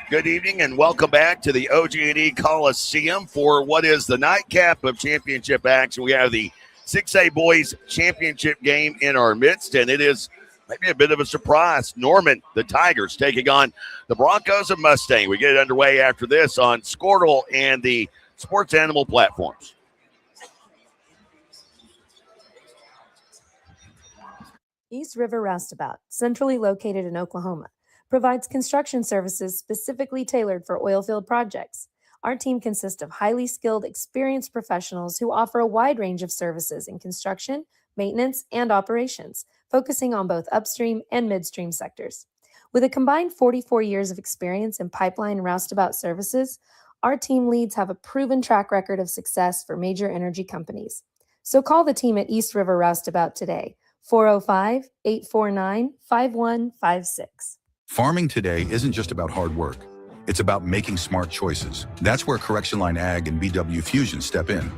Good evening and welcome back to the OG&E Coliseum for what is the nightcap of championship action. We have the 6A Boys Championship game in our midst, and it is maybe a bit of a surprise. Norman, the Tigers, taking on the Broncos of Mustang. We get it underway after this on Squirtle and the Sports Animal platforms. East River Roustabout, centrally located in Oklahoma, provides construction services specifically tailored for oilfield projects. Our team consists of highly skilled, experienced professionals who offer a wide range of services in construction, maintenance, and operations, focusing on both upstream and midstream sectors. With a combined 44 years of experience in pipeline and roustabout services, our team leads have a proven track record of success for major energy companies. So call the team at East River Roustabout today, 405-849-5156. Farming today isn't just about hard work. It's about making smart choices. That's where Correction Line Ag and BW Fusion step in.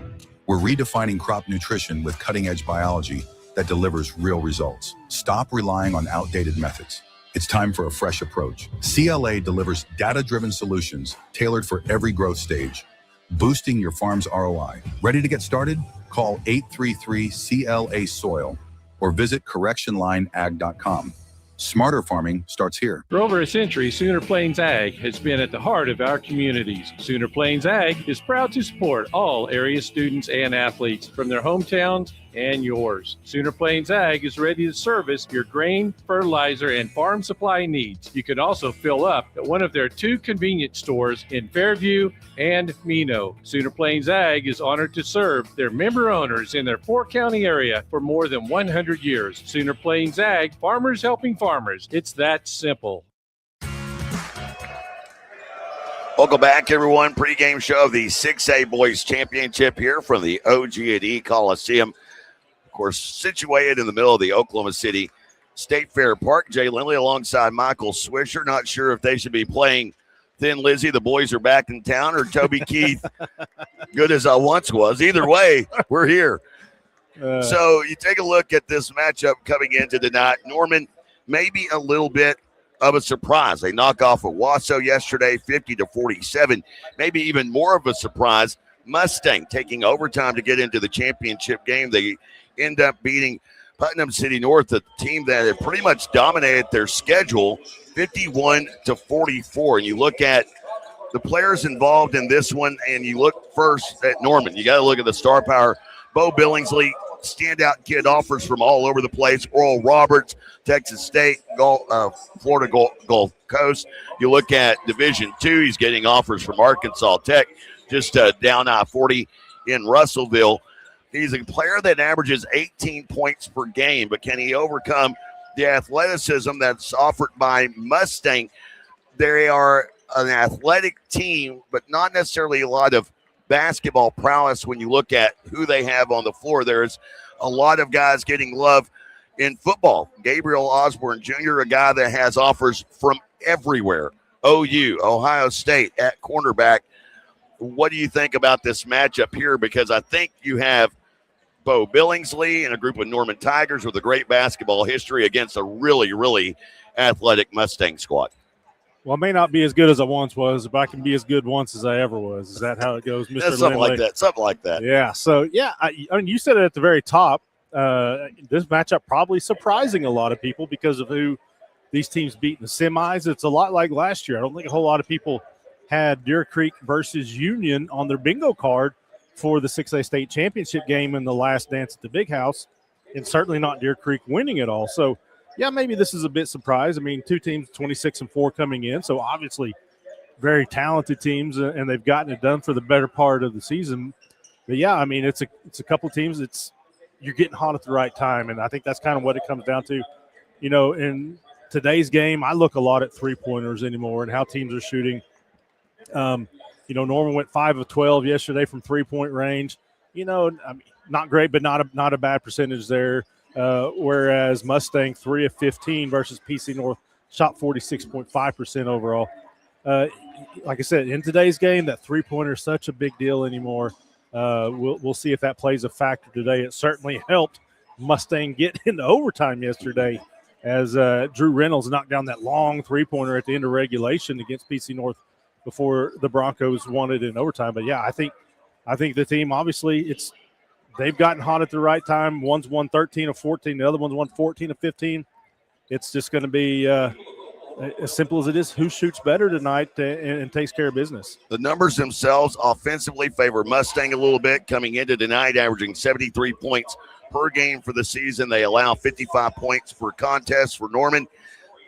We're redefining crop nutrition with cutting-edge biology that delivers real results. Stop relying on outdated methods. It's time for a fresh approach. CLA delivers data-driven solutions tailored for every growth stage, boosting your farm's ROI. Ready to get started? Call 833-CLA-SOIL or visit correctionlineag.com. Smarter farming starts here. For over a century, Sooner Plains Ag has been at the heart of our communities. Sooner Plains Ag is proud to support all area students and athletes from their hometowns and yours. Sooner Plains Ag is ready to service your grain, fertilizer, and farm supply needs. You can also fill up at one of their 2 convenience stores in Fairview and Mino. Sooner Plains Ag is honored to serve their member owners in their 4-county area for more than 100 years. Sooner Plains Ag, farmers helping farmers. It's that simple. Welcome back, everyone. Pre-game show of the 6A Boys Championship here from the OG&E Coliseum. Of course, situated in the middle of the Oklahoma City State Fair Park. Jay Lindley alongside Michael Swisher. Not sure if they should be playing Thin Lizzy, the boys are back in town, or Toby Keith, good as I once was. Either way, we're here. So you take a look at this matchup coming into tonight. Norman, maybe a little bit of a surprise. They knock off Owasso yesterday, 50-47. Maybe even more of a surprise, Mustang taking overtime to get into the championship game. They end up beating Putnam City North, a team that had pretty much dominated their schedule, 51-44. And you look at the players involved in this one, and you look first at Norman. You got to look at the star power. Bo Billingsley, standout kid, offers from all over the place. Oral Roberts, Texas State, Florida Gulf Coast. You look at Division II, he's getting offers from Arkansas Tech, just down I-40 in Russellville. He's a player that averages 18 points per game, but can he overcome the athleticism that's offered by Mustang? They are an athletic team, but not necessarily a lot of basketball prowess when you look at who they have on the floor. There's a lot of guys getting love in football. Gabriel Osborne Jr., a guy that has offers from everywhere. OU, Ohio State at cornerback. What do you think about this matchup here? Because I think you have Bo Billingsley and a group of Norman Tigers with a great basketball history against a really, really athletic Mustang squad. Well, I may not be as good as I once was, but I can be as good once as I ever was. Is that how it goes, Mr. Something Lindley? like that. Something like that. Yeah. So, yeah, I mean, you said it at the very top. This matchup probably surprising a lot of people because of who these teams beat in the semis. It's a lot like last year. I don't think a whole lot of people had Deer Creek versus Union on their bingo card for the 6A state championship game in the last dance at the Big House, and certainly not Deer Creek winning it all. So, yeah, maybe this is a bit surprised. I mean, 2 teams, 26-4 coming in, so obviously very talented teams, and they've gotten it done for the better part of the season. But, yeah, I mean, it's a couple teams you're getting hot at the right time, and I think that's kind of what it comes down to. You know, in today's game, I look a lot at three-pointers anymore and how teams are shooting. You know, Norman went 5 of 12 yesterday from three-point range. You know, I mean, not great, but not a bad percentage there. Whereas Mustang 3 of 15 versus PC North shot 46.5% overall. Like I said, in today's game, that three-pointer is such a big deal anymore. We'll see if that plays a factor today. It certainly helped Mustang get into overtime yesterday as Drew Reynolds knocked down that long three-pointer at the end of regulation against PC North before the Broncos won it in overtime. But, yeah, I think the team, obviously, they've gotten hot at the right time. One's won 13 of 14. The other one's won 14 of 15. It's just going to be as simple as it is. Who shoots better tonight and takes care of business? The numbers themselves offensively favor Mustang a little bit, coming into tonight averaging 73 points per game for the season. They allow 55 points per contest for Norman,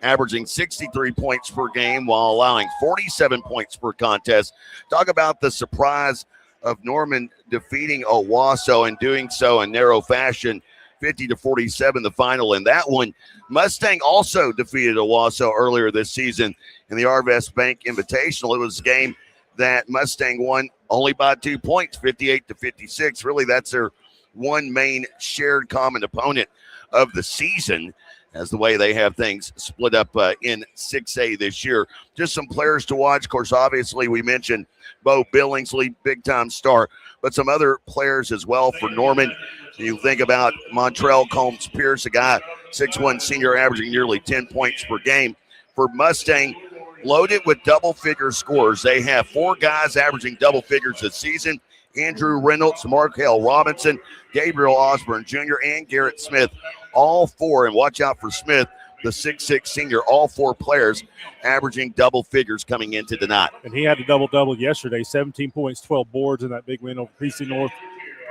averaging 63 points per game while allowing 47 points per contest. Talk about the surprise of Norman defeating Owasso and doing so in narrow fashion, 50-47 the final in that one. Mustang also defeated Owasso earlier this season in the Arvest Bank Invitational. It was a game that Mustang won only by 2 points, 58-56. Really, that's their one main shared common opponent of the season, as the way they have things split up in 6A this year. Just some players to watch. Of course, obviously, we mentioned Bo Billingsley, big-time star, but some other players as well for Norman. You think about Montrell Combs-Pierce, a guy, 6'1", senior, averaging nearly 10 points per game. For Mustang, loaded with double-figure scores. They have 4 guys averaging double figures this season: Andrew Reynolds, Markel Robinson, Gabriel Osborne Jr., and Garrett Smith. All 4, and watch out for Smith, the 6'6" senior, all 4 players averaging double figures coming into tonight. And he had a double-double yesterday, 17 points, 12 boards in that big win over PC North.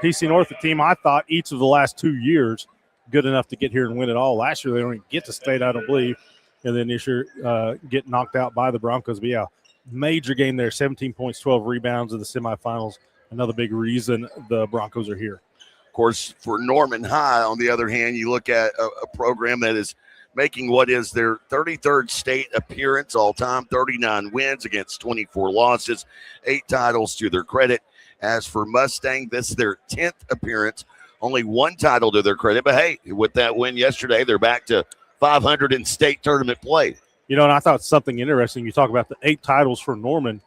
PC North, the team I thought each of the last 2 years good enough to get here and win it all. Last year they don't even get to state, I don't believe, and then this year get knocked out by the Broncos. But, yeah, major game there, 17 points, 12 rebounds in the semifinals. Another big reason the Broncos are here. Of course, for Norman High, on the other hand, you look at a program that is making what is their 33rd state appearance all time, 39 wins against 24 losses, 8 titles to their credit. As for Mustang, this is their 10th appearance, only 1 title to their credit. But, hey, with that win yesterday, they're back to 500 in state tournament play. You know, and I thought something interesting. You talk about the 8 titles for Norman.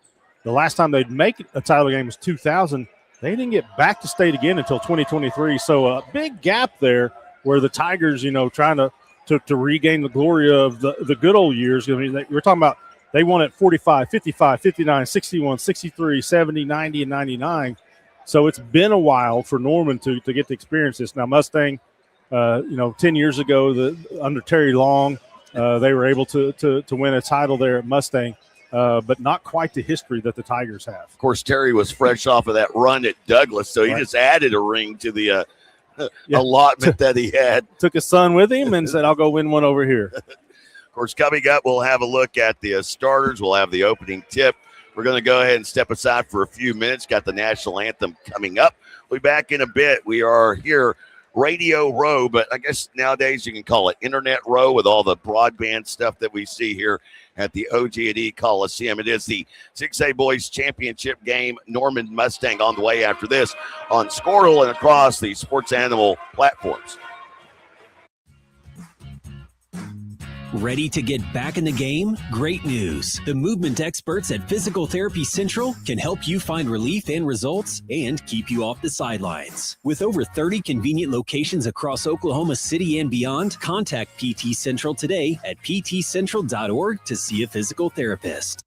The last time they'd make a title game was 2000. They didn't get back to state again until 2023. So a big gap there where the Tigers, you know, trying to regain the glory of the good old years. I mean, we're talking about they won at 45, 55, 59, 61, 63, 70, 90, and 99. So it's been a while for Norman to get to experience this. Now, Mustang, 10 years ago, under Terry Long, they were able to win a title there at Mustang. But not quite the history that the Tigers have. Of course, Terry was fresh off of that run at Douglas, so he just added a ring to the allotment that he had. Took his son with him and said, I'll go win one over here. Of course, coming up, we'll have a look at the starters. We'll have the opening tip. We're going to go ahead and step aside for a few minutes. Got the national anthem coming up. We'll be back in a bit. We are here, Radio Row, but I guess nowadays you can call it Internet Row with all the broadband stuff that we see here at the OG&E Coliseum. It is the 6A Boys Championship game. Norman Mustang on the way after this on Squirtle and across the Sports Animal platforms. Ready to get back in the game? Great news. The movement experts at Physical Therapy Central can help you find relief and results and keep you off the sidelines. With over 30 convenient locations across Oklahoma City and beyond, contact PT Central today at ptcentral.org to see a physical therapist.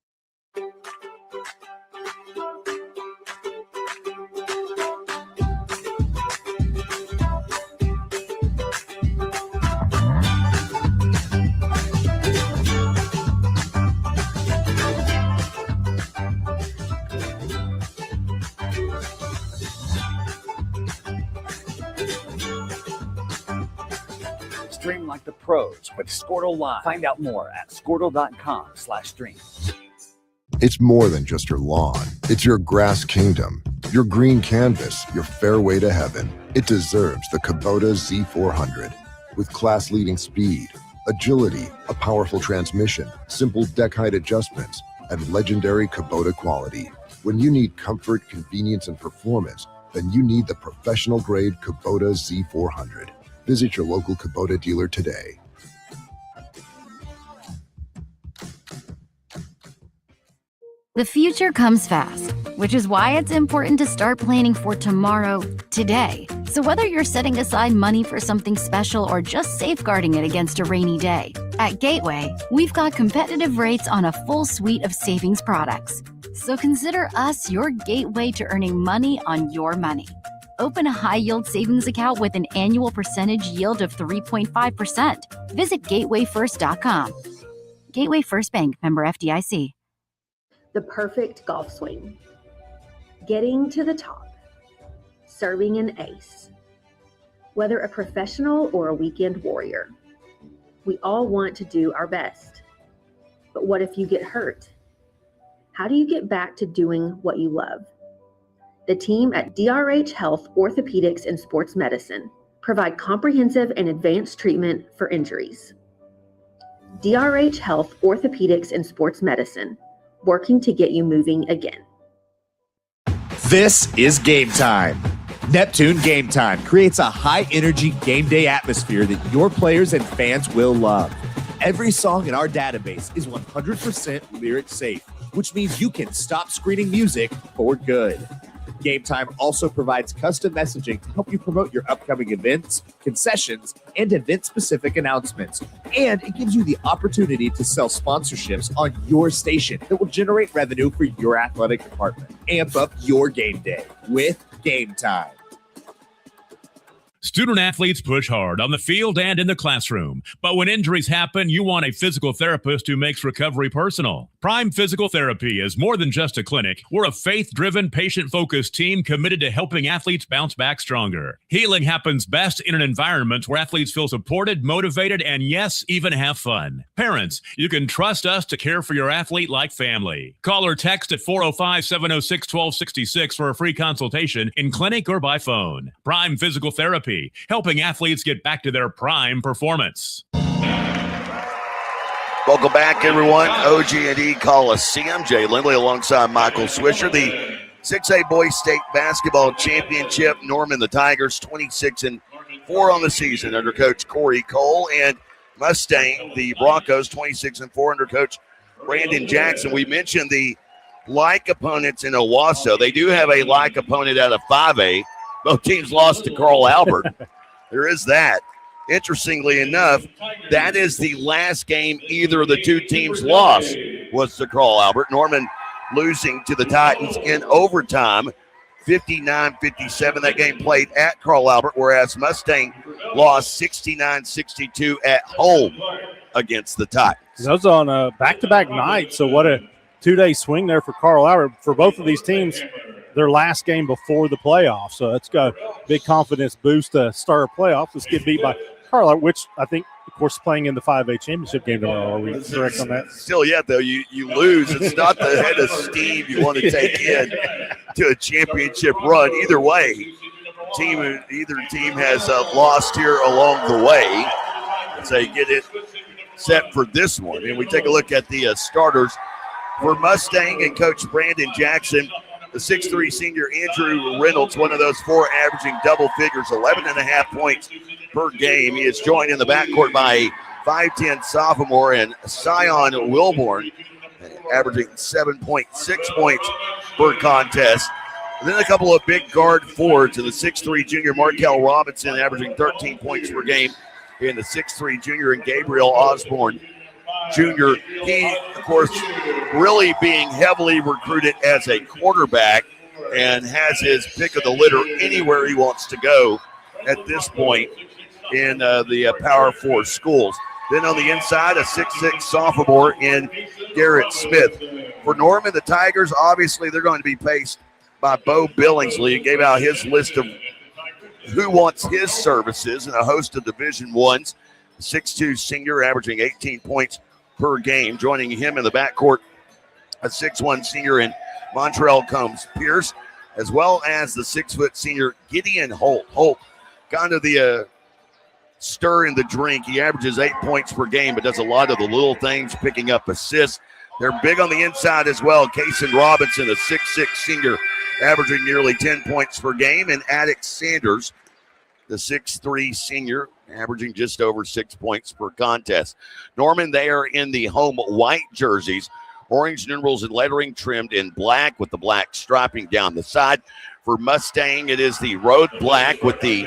Stream like the pros with Squirtle Live. Find out more at squirtle.com/stream. It's more than just your lawn. It's your grass kingdom, your green canvas, your fairway to heaven. It deserves the Kubota Z400. With class-leading speed, agility, a powerful transmission, simple deck height adjustments, and legendary Kubota quality. When you need comfort, convenience, and performance, then you need the professional-grade Kubota Z400. Visit your local Kubota dealer today. The future comes fast, which is why it's important to start planning for tomorrow, today, So whether you're setting aside money for something special or just safeguarding it against a rainy day, at Gateway, we've got competitive rates on a full suite of savings products. So consider us your gateway to earning money on your money. Open a high-yield savings account with an annual percentage yield of 3.5%. Visit gatewayfirst.com. Gateway First Bank, member FDIC. The perfect golf swing. Getting to the top. Serving an ace. Whether a professional or a weekend warrior, we all want to do our best. But what if you get hurt? How do you get back to doing what you love? The team at DRH Health Orthopedics and Sports Medicine provide comprehensive and advanced treatment for injuries. DRH Health Orthopedics and Sports Medicine, working to get you moving again. This is Game Time. Neptune Game Time creates a high-energy game day atmosphere that your players and fans will love. Every song in our database is 100% lyric safe, which means you can stop screening music for good. Game Time also provides custom messaging to help you promote your upcoming events, concessions, and event-specific announcements. And it gives you the opportunity to sell sponsorships on your station that will generate revenue for your athletic department. Amp up your game day with Game Time. Student athletes push hard on the field and in the classroom. But when injuries happen, you want a physical therapist who makes recovery personal. Prime Physical Therapy is more than just a clinic. We're a faith-driven, patient-focused team committed to helping athletes bounce back stronger. Healing happens best in an environment where athletes feel supported, motivated, and yes, even have fun. Parents, you can trust us to care for your athlete like family. Call or text at 405-706-1266 for a free consultation in clinic or by phone. Prime Physical Therapy, helping athletes get back to their prime performance. Welcome back, everyone. OG&E Coliseum. Jay Lindley alongside Michael Swisher. The 6A Boys State Basketball Championship. Norman, the Tigers, 26-4 on the season under Coach Corey Cole. And Mustang, the Broncos, 26-4 under Coach Brandon Jackson. We mentioned the like opponents in Owasso. They do have a like opponent out of 5A. Both teams lost to Carl Albert. There is that. Interestingly enough, that is the last game either of the two teams lost was to Carl Albert. Norman losing to the Titans in overtime, 59-57. That game played at Carl Albert, whereas Mustang lost 69-62 at home against the Titans. Those on a back-to-back night, so what a two-day swing there for Carl Albert. For both of these teams, their last game before the playoffs. So that's got a big confidence boost to start a playoff. Let's get beat by Carl Albert, which I think, of course, playing in the 5A championship game tomorrow. Are we correct on that? Still yet, though, you lose. It's not the head of steam you want to take in to a championship run. Either way, either team has lost here along the way. So you get it set for this one. And we take a look at the starters for Mustang and Coach Brandon Jackson. The 6'3 senior Andrew Reynolds, one of those four, averaging double figures, 11.5 points per game. He is joined in the backcourt by a 5'10 sophomore and Sion Wilborn, averaging 7.6 points per contest. And then a couple of big guard forwards, and the 6'3 junior Markel Robinson, averaging 13 points per game, and the 6'3 junior and Gabriel Osborne Jr. He, of course, really being heavily recruited as a quarterback and has his pick of the litter anywhere he wants to go at this point in the Power 4 schools. Then on the inside, a 6'6 sophomore in Garrett Smith. For Norman, the Tigers, obviously they're going to be faced by Bo Billingsley. He gave out his list of who wants his services and a host of Division I's. 6'2 senior, averaging 18 points per game. Joining him in the backcourt, a 6'1 senior in Montrell Combs Pierce, as well as the 6' senior Gideon Holt. Holt, kind of the stir in the drink. He averages 8 points per game, but does a lot of the little things, picking up assists. They're big on the inside as well. Kason Robinson, a 6'6 senior, averaging nearly 10 points per game, and Attic Sanders, the 6'3 senior, averaging just over 6 points per contest. Norman, they are in the home white jerseys, orange numerals and lettering trimmed in black with the black striping down the side. For Mustang, it is the road black with the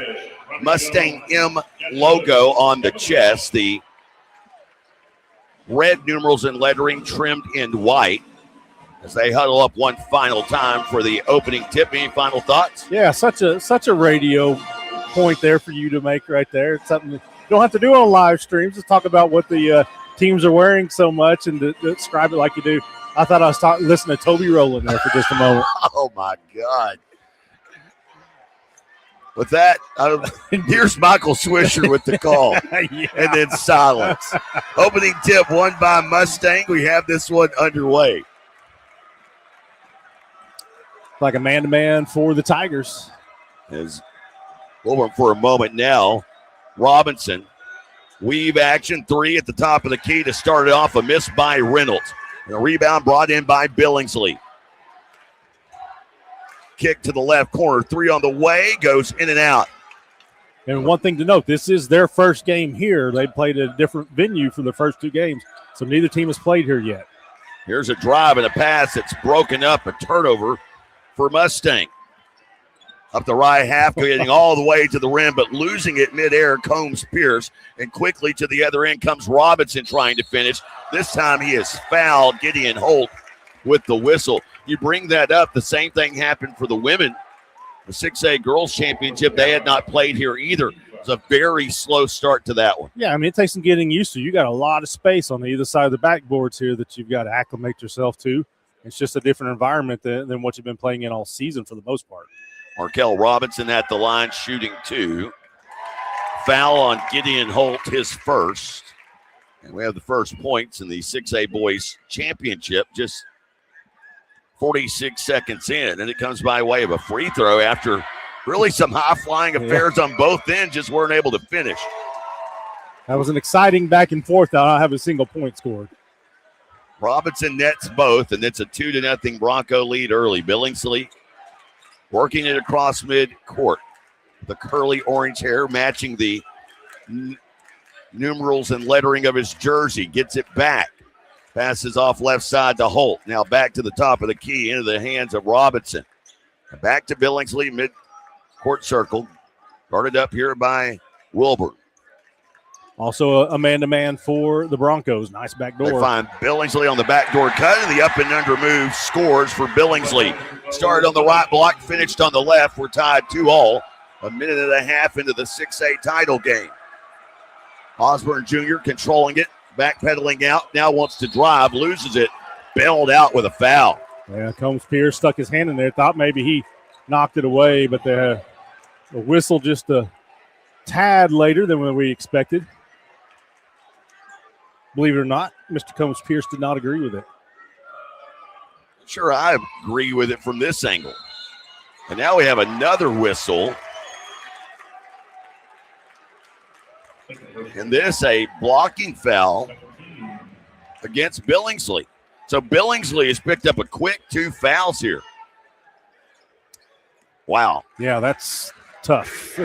Mustang M logo on the chest. The red numerals and lettering trimmed in white as they huddle up one final time for the opening tip. Any final thoughts? Yeah, such a radio point there for you to make right there. It's something you don't have to do on live streams. Just talk about what the teams are wearing so much and to describe it like you do. I thought I was listening to Toby Rowland there for just a moment. Oh, my God. With that, here's Michael Swisher with the call. Yeah. And then silence. Opening tip won by Mustang. We have this one underway. Like a man-to-man for the Tigers. As over for a moment now, Robinson. Weave action, 3 at the top of the key to start it off. A miss by Reynolds. And a rebound brought in by Billingsley. Kick to the left corner, 3 on the way, goes in and out. And one thing to note, this is their first game here. They played at a different venue for the first 2 games, so neither team has played here yet. Here's a drive and a pass that's broken up, a turnover for Mustang. Up the right half, getting all the way to the rim, but losing it midair, Combs Pierce. And quickly to the other end comes Robinson trying to finish. This time he is fouled, Gideon Holt with the whistle. You bring that up, the same thing happened for the women. The 6A Girls Championship, they had not played here either. It was a very slow start to that one. Yeah, I mean, it takes some getting used to. You got a lot of space on either side of the backboards here that you've got to acclimate yourself to. It's just a different environment than what you've been playing in all season for the most part. Markel Robinson at the line shooting 2. Foul on Gideon Holt, his first. And we have the first points in the 6A Boys Championship just 46 seconds in. And it comes by way of a free throw after really some high-flying affairs on both ends, just weren't able to finish. That was an exciting back and forth. I don't have a single point scored. Robinson nets both, and it's a 2-0 Bronco lead early. Billingsley working it across mid-court. The curly orange hair matching the numerals and lettering of his jersey. Gets it back. Passes off left side to Holt. Now back to the top of the key into the hands of Robinson. Back to Billingsley, mid-court circle. Guarded up here by Wilbur. Also a man-to-man for the Broncos. Nice back door. They find Billingsley on the backdoor cut, and the up and under move scores for Billingsley. Started on the right block, finished on the left. We're tied 2-all. A minute and a half into the 6A title game. Osborne Jr. controlling it, backpedaling out, now wants to drive, loses it, bailed out with a foul. Yeah, Combs Pierce stuck his hand in there, thought maybe he knocked it away, but the whistle just a tad later than what we expected. Believe it or not, Mr. Combs Pierce did not agree with it. Sure, I agree with it from this angle. And now we have another whistle. And this a blocking foul against Billingsley. So Billingsley has picked up a quick 2 fouls here. Wow. Yeah, that's tough.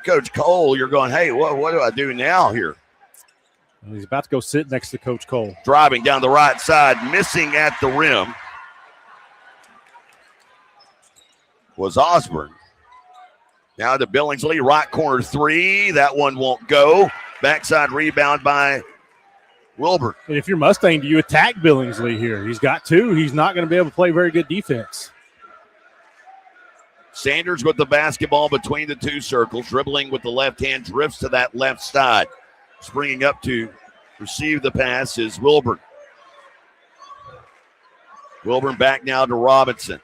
Coach Cole, you're going, hey, what do I do now here? He's about to go sit next to Coach Cole. Driving down the right side, missing at the rim was Osborne. Now to Billingsley, right corner 3. That one won't go. Backside rebound by Wilbur. And if you're Mustang, do you attack Billingsley here? He's got 2. He's not going to be able to play very good defense. Sanders with the basketball between the 2 circles, dribbling with the left hand, drifts to that left side. Springing up to receive the pass is Wilburn. Wilburn back now to Robinson.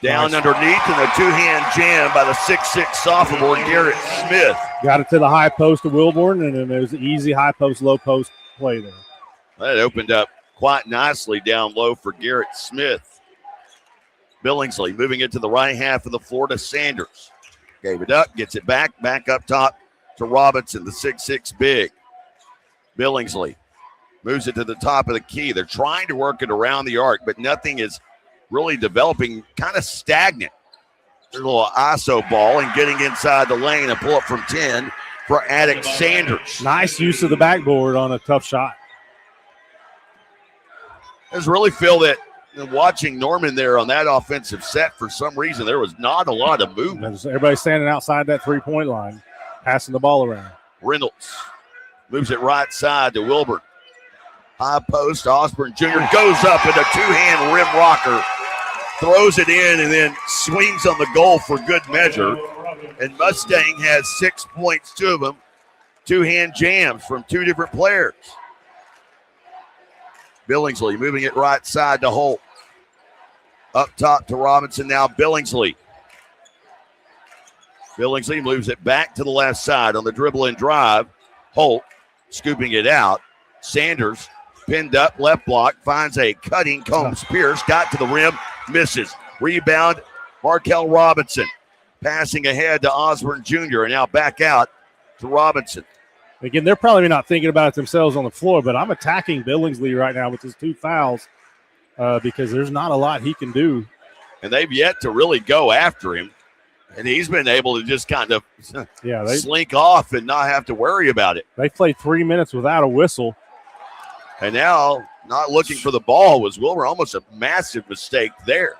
Down underneath, and a 2-hand jam by the 6'6 sophomore, Garrett Smith. Got it to the high post of Wilborn, and then there's an easy high post, low post play there. That opened up quite nicely down low for Garrett Smith. Billingsley moving it to the right half of the floor to Sanders. Gave it up, gets it back up top to Robinson, the 6'6 big. Billingsley moves it to the top of the key. They're trying to work it around the arc, but nothing is really developing, kind of stagnant. There's a little ISO ball and getting inside the lane, and pull up from 10 for Attic Sanders. Nice use of the backboard on a tough shot. I just really feel that watching Norman there on that offensive set, for some reason, there was not a lot of movement. Everybody standing outside that three-point line, passing the ball around. Reynolds moves it right side to Wilburn. High post, Osborne Jr. goes up in a two-hand rim rocker, throws it in, and then swings on the goal for good measure. And Mustang has 6 points, two of them, two-hand jams from two different players. Billingsley moving it right side to Holt. Up top to Robinson now, Billingsley. Billingsley moves it back to the left side on the dribble and drive. Holt scooping it out. Sanders pinned up, left block, finds a cutting Combs Pierce, got to the rim, misses. Rebound, Markel Robinson. Passing ahead to Osborne Jr. and now back out to Robinson. Again, they're probably not thinking about it themselves on the floor, but I'm attacking Billingsley right now with his 2 fouls because there's not a lot he can do. And they've yet to really go after him. And he's been able to just kind of slink off and not have to worry about it. They played 3 minutes without a whistle. And now, not looking for the ball was Wilbur. Almost a massive mistake there.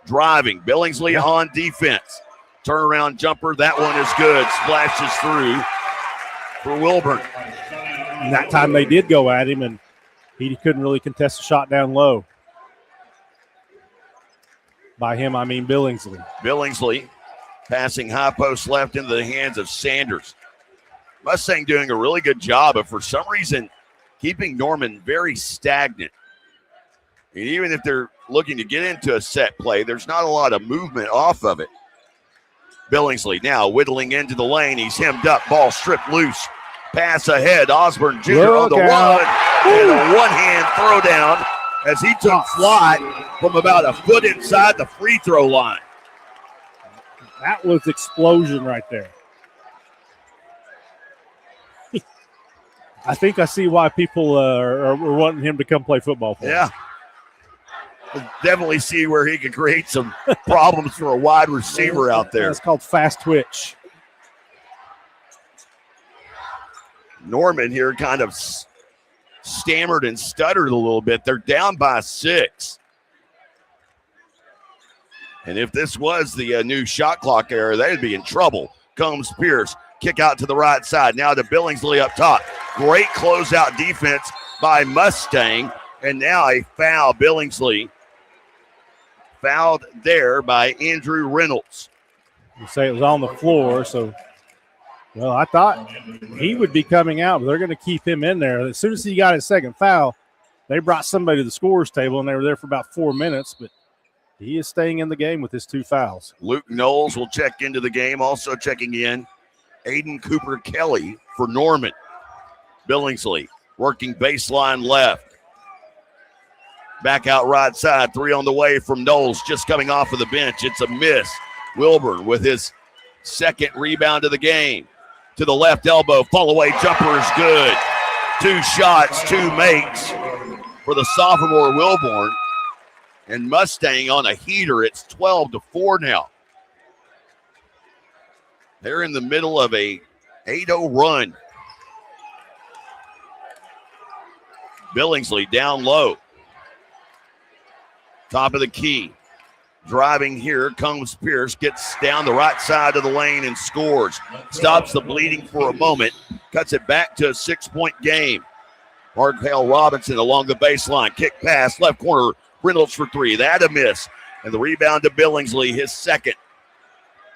Driving, Billingsley on defense. Turnaround jumper, that one is good. Splashes through for Wilburn. And that time they did go at him, and he couldn't really contest the shot down low. By him, I mean Billingsley. Billingsley passing high post left into the hands of Sanders. Mustang doing a really good job of, for some reason, keeping Norman very stagnant. And even if they're looking to get into a set play, there's not a lot of movement off of it. Billingsley now whittling into the lane. He's hemmed up, ball stripped loose. Pass ahead, Osborne Jr. on the run. And a one-hand throwdown as he took flight from about a foot inside the free throw line. That was explosion right there. I think I see why people are wanting him to come play football for us. Definitely see where he can create some problems for a wide receiver out there. It's called fast twitch. Norman here kind of stammered and stuttered a little bit. They're down by 6. And if this was the new shot clock era, they'd be in trouble. Combs Pierce, kick out to the right side. Now to Billingsley up top. Great closeout defense by Mustang. And now a foul. Billingsley fouled there by Andrew Reynolds. You say it was on the floor, so, well, I thought he would be coming out, but they're going to keep him in there. As soon as he got his second foul, they brought somebody to the scorer's table, and they were there for about 4 minutes, but he is staying in the game with his 2 fouls. Luke Knowles will check into the game. Also checking in, Aiden Cooper Kelly for Norman. Billingsley working baseline left. Back out right side, 3 on the way from Knowles, just coming off of the bench. It's a miss. Wilburn with his second rebound of the game. To the left elbow, fall away jumper is good. 2 shots, 2 makes for the sophomore Wilburn. And Mustang on a heater. It's 12-4 now. They're in the middle of a 8-0 run. Billingsley down low. Top of the key. Driving here comes Pierce. Gets down the right side of the lane and scores. Stops the bleeding for a moment. Cuts it back to a 6-point game. Markel Robinson along the baseline. Kick pass, left corner. Reynolds for 3. That a miss. And the rebound to Billingsley, his second.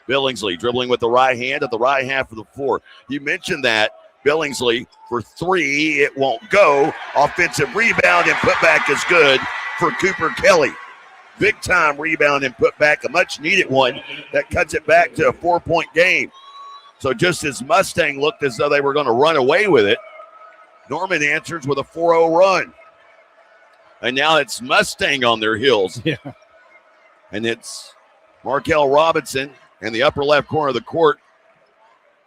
Billingsley dribbling with the right hand at the right half of the floor. You mentioned that. Billingsley for 3. It won't go. Offensive rebound and putback is good for Cooper Kelly. Big time rebound and putback, a much needed one that cuts it back to a 4-point game. So just as Mustang looked as though they were going to run away with it, Norman answers with a 4-0 run. And now it's Mustang on their heels. Yeah. And it's Markel Robinson in the upper left corner of the court.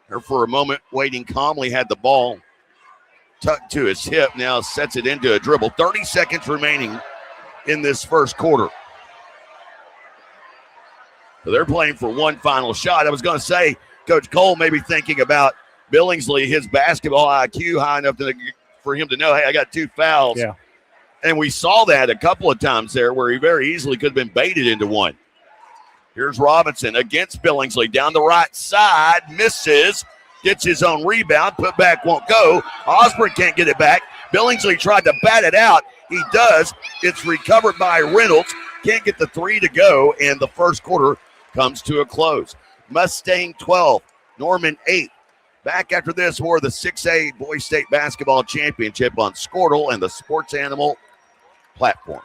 There for a moment, waiting calmly, had the ball tucked to his hip. Now sets it into a dribble. 30 seconds remaining in this first quarter. So they're playing for one final shot. I was going to say, Coach Cole may be thinking about Billingsley, his basketball IQ high enough for him to know, hey, I got 2 fouls. Yeah. And we saw that a couple of times there where he very easily could have been baited into one. Here's Robinson against Billingsley down the right side, misses, gets his own rebound, put back won't go. Osborne can't get it back. Billingsley tried to bat it out. He does. It's recovered by Reynolds. Can't get the three to go, and the first quarter comes to a close. Mustang 12, Norman 8. Back after this, more of the 6A Boys State Basketball Championship on Squirtle and the Sports Animal platforms.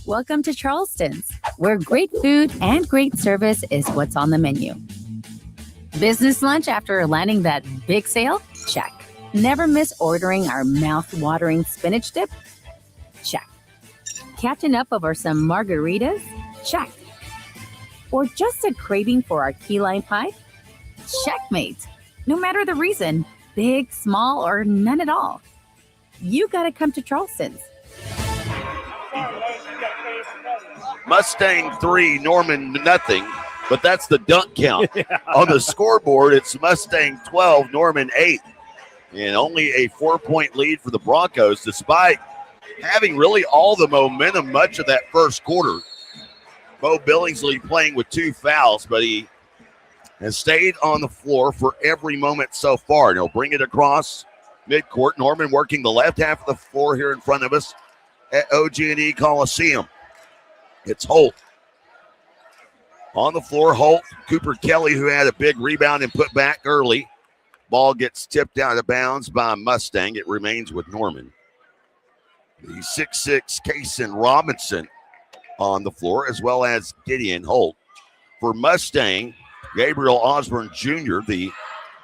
Welcome to Charleston's, where great food and great service is what's on the menu. Business lunch after landing that big sale? Check. Never miss ordering our mouth-watering spinach dip? Check. Catching up over some margaritas? Check. Or just a craving for our key lime pie? Checkmate. No matter the reason, big, small, or none at all, you gotta come to Charleston's. Mustang 3, Norman nothing, but that's the dunk count. On the scoreboard, it's Mustang 12, Norman 8. And only a 4-point lead for the Broncos, despite having really all the momentum much of that first quarter. Bo Billingsley playing with 2 fouls, but he has stayed on the floor for every moment so far. And he'll bring it across midcourt. Norman working the left half of the floor here in front of us at OG&E Coliseum. It's Holt. On the floor, Holt. Cooper Kelly, who had a big rebound and put back early. Ball gets tipped out of bounds by Mustang. It remains with Norman. The 6'6" Kason Robinson on the floor, as well as Gideon Holt. For Mustang, Gabriel Osborne Jr., the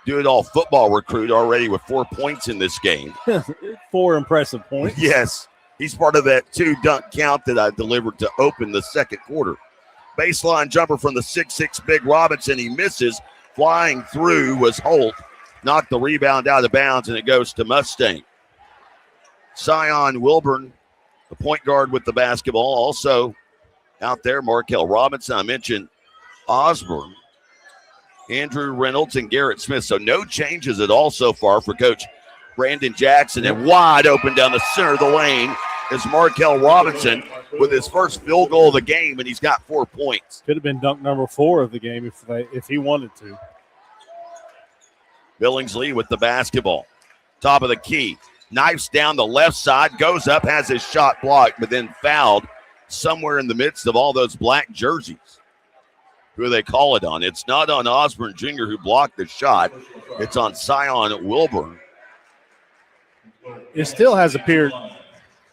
do-it-all football recruit, already with 4 points in this game. 4 impressive points. Yes. He's part of that 2 dunk count that I delivered to open the second quarter. Baseline jumper from the 6'6" big Robinson. He misses. Flying through was Holt. Knocked the rebound out of bounds, and it goes to Mustang. Sion Wilburn, the point guard with the basketball. Also out there, Markel Robinson. I mentioned Osborne, Andrew Reynolds, and Garrett Smith. So no changes at all so far for Coach Brandon Jackson, and wide open down the center of the lane is Markel Robinson with his first field goal of the game, and he's got 4 points. Could have been dunk number 4 of the game if he wanted to. Billingsley with the basketball. Top of the key. Knifes down the left side, goes up, has his shot blocked, but then fouled somewhere in the midst of all those black jerseys. Who they call it on? It's not on Osborne Jr., who blocked the shot. It's on Sion Wilburn. It still has appeared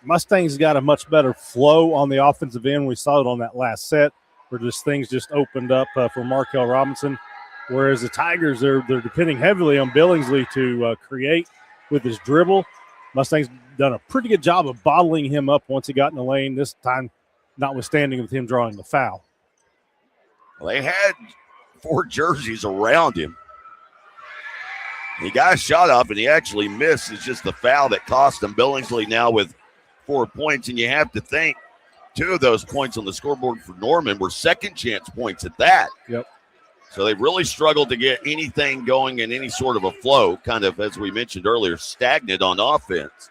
Mustang's got a much better flow on the offensive end. We saw it on that last set where things just opened up for Markel Robinson, whereas the Tigers, they're depending heavily on Billingsley to create with his dribble. Mustang's done a pretty good job of bottling him up once he got in the lane, this time notwithstanding with him drawing the foul. Well, they had 4 jerseys around him. He got a shot up, and he actually missed. It's just the foul that cost him. Billingsley now with 4 points, and you have to think 2 of those points on the scoreboard for Norman were second chance points at that. Yep. So they've really struggled to get anything going in any sort of a flow, kind of, as we mentioned earlier, stagnant on offense.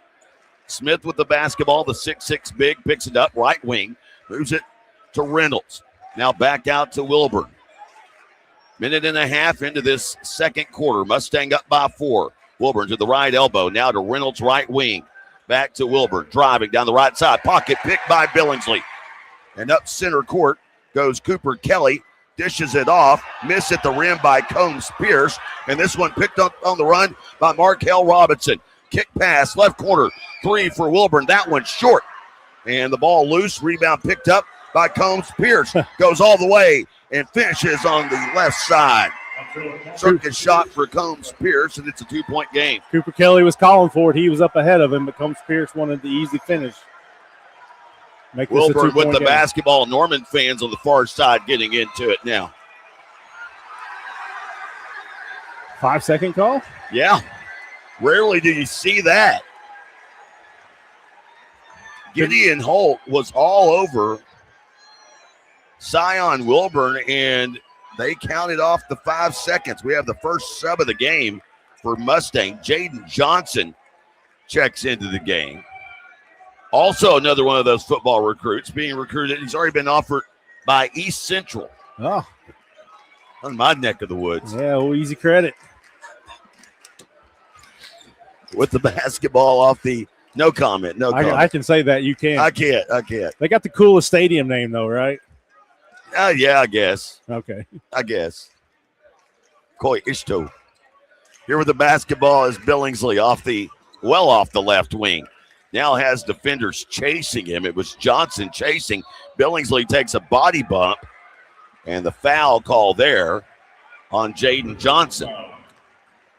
Smith with the basketball, the 6'6" big, picks it up, right wing, moves it to Reynolds. Now back out to Wilburn. Minute and a half into this second quarter. Mustang up by 4. Wilburn to the right elbow. Now to Reynolds' right wing. Back to Wilburn. Driving down the right side. Pocket picked by Billingsley. And up center court goes Cooper Kelly. Dishes it off. Miss at the rim by Combs Pierce. And this one picked up on the run by Markel Robinson. Kick pass. Left corner. 3 for Wilburn. That one's short. And the ball loose. Rebound picked up by Combs Pierce. Goes all the way and finishes on the left side. Circus shot for Combs Pierce, and it's a 2-point game. Cooper Kelly was calling for it. He was up ahead of him, but Combs Pierce wanted the easy finish. Wilburn with the basketball. Norman fans on the far side getting into it now. 5-second call? Yeah. Rarely do you see that. Gideon Holt was all over Scion Wilburn, and they counted off the 5 seconds. We have the first sub of the game for Mustang. Jaden Johnson checks into the game. Also another one of those football recruits being recruited. He's already been offered by East Central. Oh. On my neck of the woods. Yeah, well, easy credit. With the basketball off the – no comment, no comment. I can say that. You can't. I can't. They got the coolest stadium name, though, right? Yeah, I guess. Okay. I guess. Koi Ishto. Here with the basketball is Billingsley off the left wing. Now has defenders chasing him. It was Johnson chasing. Billingsley takes a body bump, and the foul call there on Jaden Johnson.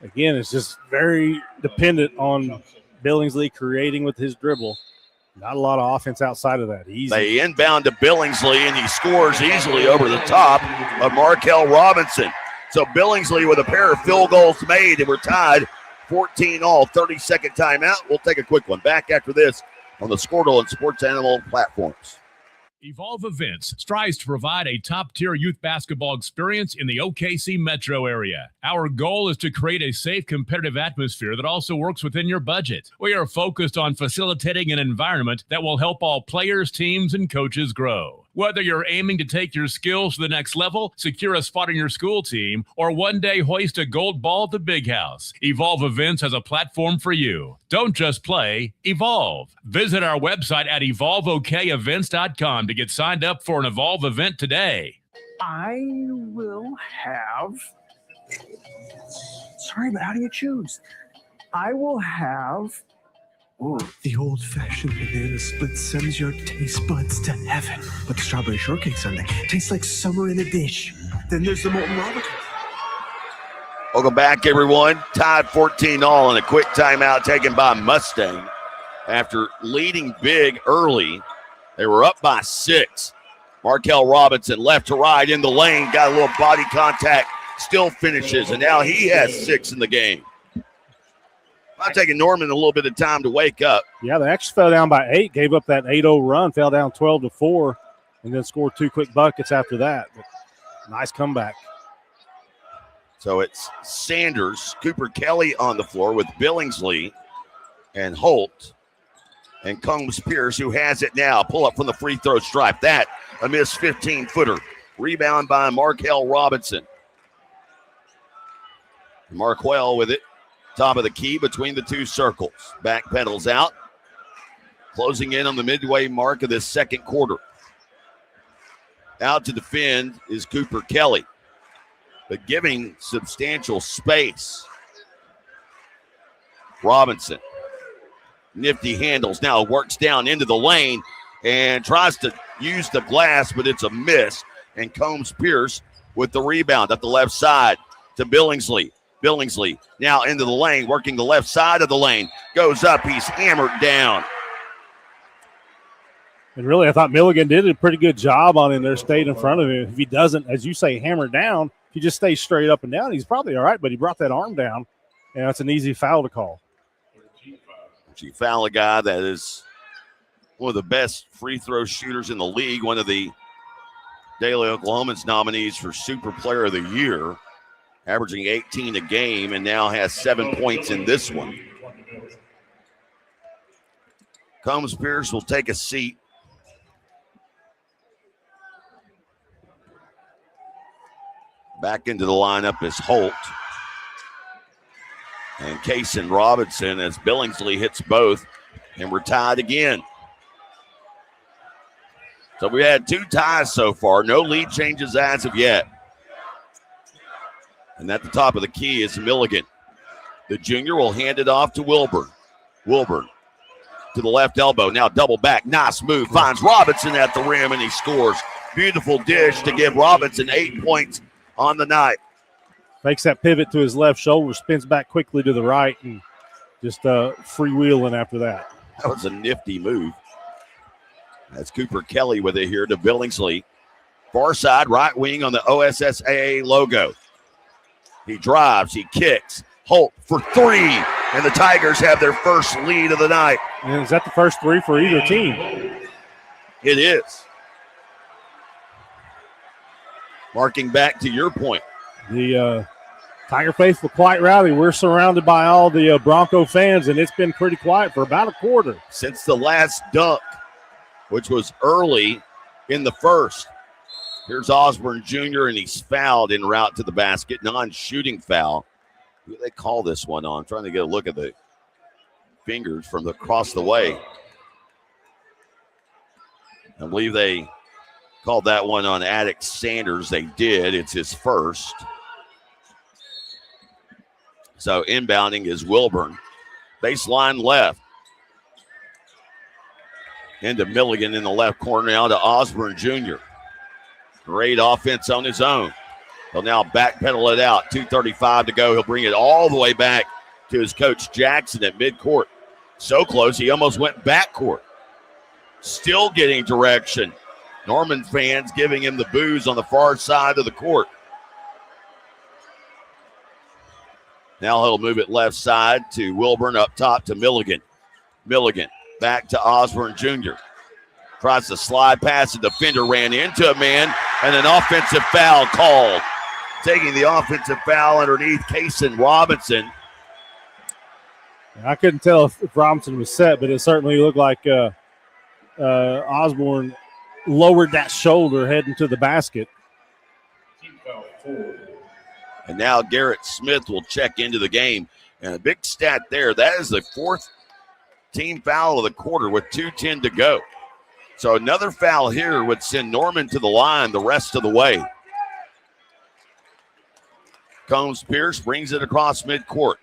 Again, it's just very dependent on Billingsley creating with his dribble. Not a lot of offense outside of that. Easy. They inbound to Billingsley, and he scores easily over the top of Markel Robinson. So Billingsley with a pair of field goals made, and we're tied 14-all. 30-second timeout. We'll take a quick one. Back after this on the Squirtle and Sports Animal platforms. Evolve Events strives to provide a top-tier youth basketball experience in the OKC metro area. Our goal is to create a safe, competitive atmosphere that also works within your budget. We are focused on facilitating an environment that will help all players, teams, and coaches grow. Whether you're aiming to take your skills to the next level, secure a spot on your school team, or one day hoist a gold ball at the big house, Evolve Events has a platform for you. Don't just play, evolve. Visit our website at evolveokevents.com to get signed up for an Evolve event today. I will have... Sorry, but how do you choose? I will have... Ooh, the old-fashioned banana split sends your taste buds to heaven. But the strawberry shortcake sundae tastes like summer in a dish. Then there's the molten lava. Welcome back, everyone. Tied 14-all, and a quick timeout taken by Mustang. After leading big early, they were up by 6. Markel Robinson left to right in the lane, got a little body contact, still finishes, and now he has 6 in the game. I'm taking Norman a little bit of time to wake up. Yeah, they actually fell down by 8, gave up that 8-0 run, fell down 12-4, and then scored 2 quick buckets after that. But nice comeback. So it's Sanders, Cooper Kelly on the floor with Billingsley and Holt and Combs Pierce, who has it now. Pull up from the free throw stripe. That a missed 15-footer. Rebound by Markel Robinson. Marquell with it. Top of the key between the two circles. Back pedals out. Closing in on the midway mark of this second quarter. Out to defend is Cooper Kelly, but giving substantial space. Robinson. Nifty handles now, works down into the lane and tries to use the glass, but it's a miss. And Combs Pierce with the rebound at the left side to Billingsley. Billingsley now into the lane, working the left side of the lane. Goes up, he's hammered down. And really, I thought Milligan did a pretty good job on him there, stayed in front of him. If he doesn't, as you say, hammer down, if he just stays straight up and down, he's probably all right, but he brought that arm down, and that's an easy foul to call. You foul a guy that is one of the best free throw shooters in the league, one of the Daily Oklahomans nominees for Super Player of the Year, averaging 18 a game, and now has 7 points in this one. Combs Pierce will take a seat. Back into the lineup is Holt. And Kaysen Robinson as Billingsley hits both, and we're tied again. So we had 2 ties so far. No lead changes as of yet. And at the top of the key is Milligan. The junior will hand it off to Wilburn. Wilburn to the left elbow. Now double back. Nice move. Finds Robinson at the rim, and he scores. Beautiful dish to give Robinson 8 points on the night. Makes that pivot to his left shoulder, spins back quickly to the right, and just freewheeling after that. That was a nifty move. That's Cooper Kelly with it here to Billingsley. Far side, right wing on the OSSAA logo. He drives, he kicks. Holt for three, and the Tigers have their first lead of the night. And is that the first three for either team? It is. Marking back to your point. The Tiger faithful quite rowdy. We're surrounded by all the Bronco fans, and it's been pretty quiet for about a quarter. Since the last dunk, which was early in the first. Here's Osborne Jr., and he's fouled en route to the basket. Non-shooting foul. Who do they call this one on? I'm trying to get a look at the fingers from across the way. I believe they called that one on Attic Sanders. They did. It's his first. So inbounding is Wilburn. Baseline left. Into Milligan in the left corner, now to Osborne Jr. Great offense on his own. He'll now backpedal it out. 2:35 to go. He'll bring it all the way back to his coach Jackson at midcourt. So close, he almost went backcourt. Still getting direction. Norman fans giving him the boos on the far side of the court. Now he'll move it left side to Wilburn, up top to Milligan. Milligan back to Osborne Jr. Tries to slide past, the defender ran into a man, and an offensive foul called. Taking the offensive foul underneath Kason Robinson. I couldn't tell if Robinson was set, but it certainly looked like Osborne lowered that shoulder heading to the basket. And now Garrett Smith will check into the game. And a big stat there. That is the fourth team foul of the quarter with 2:10 to go. So another foul here would send Norman to the line the rest of the way. Combs Pierce brings it across midcourt.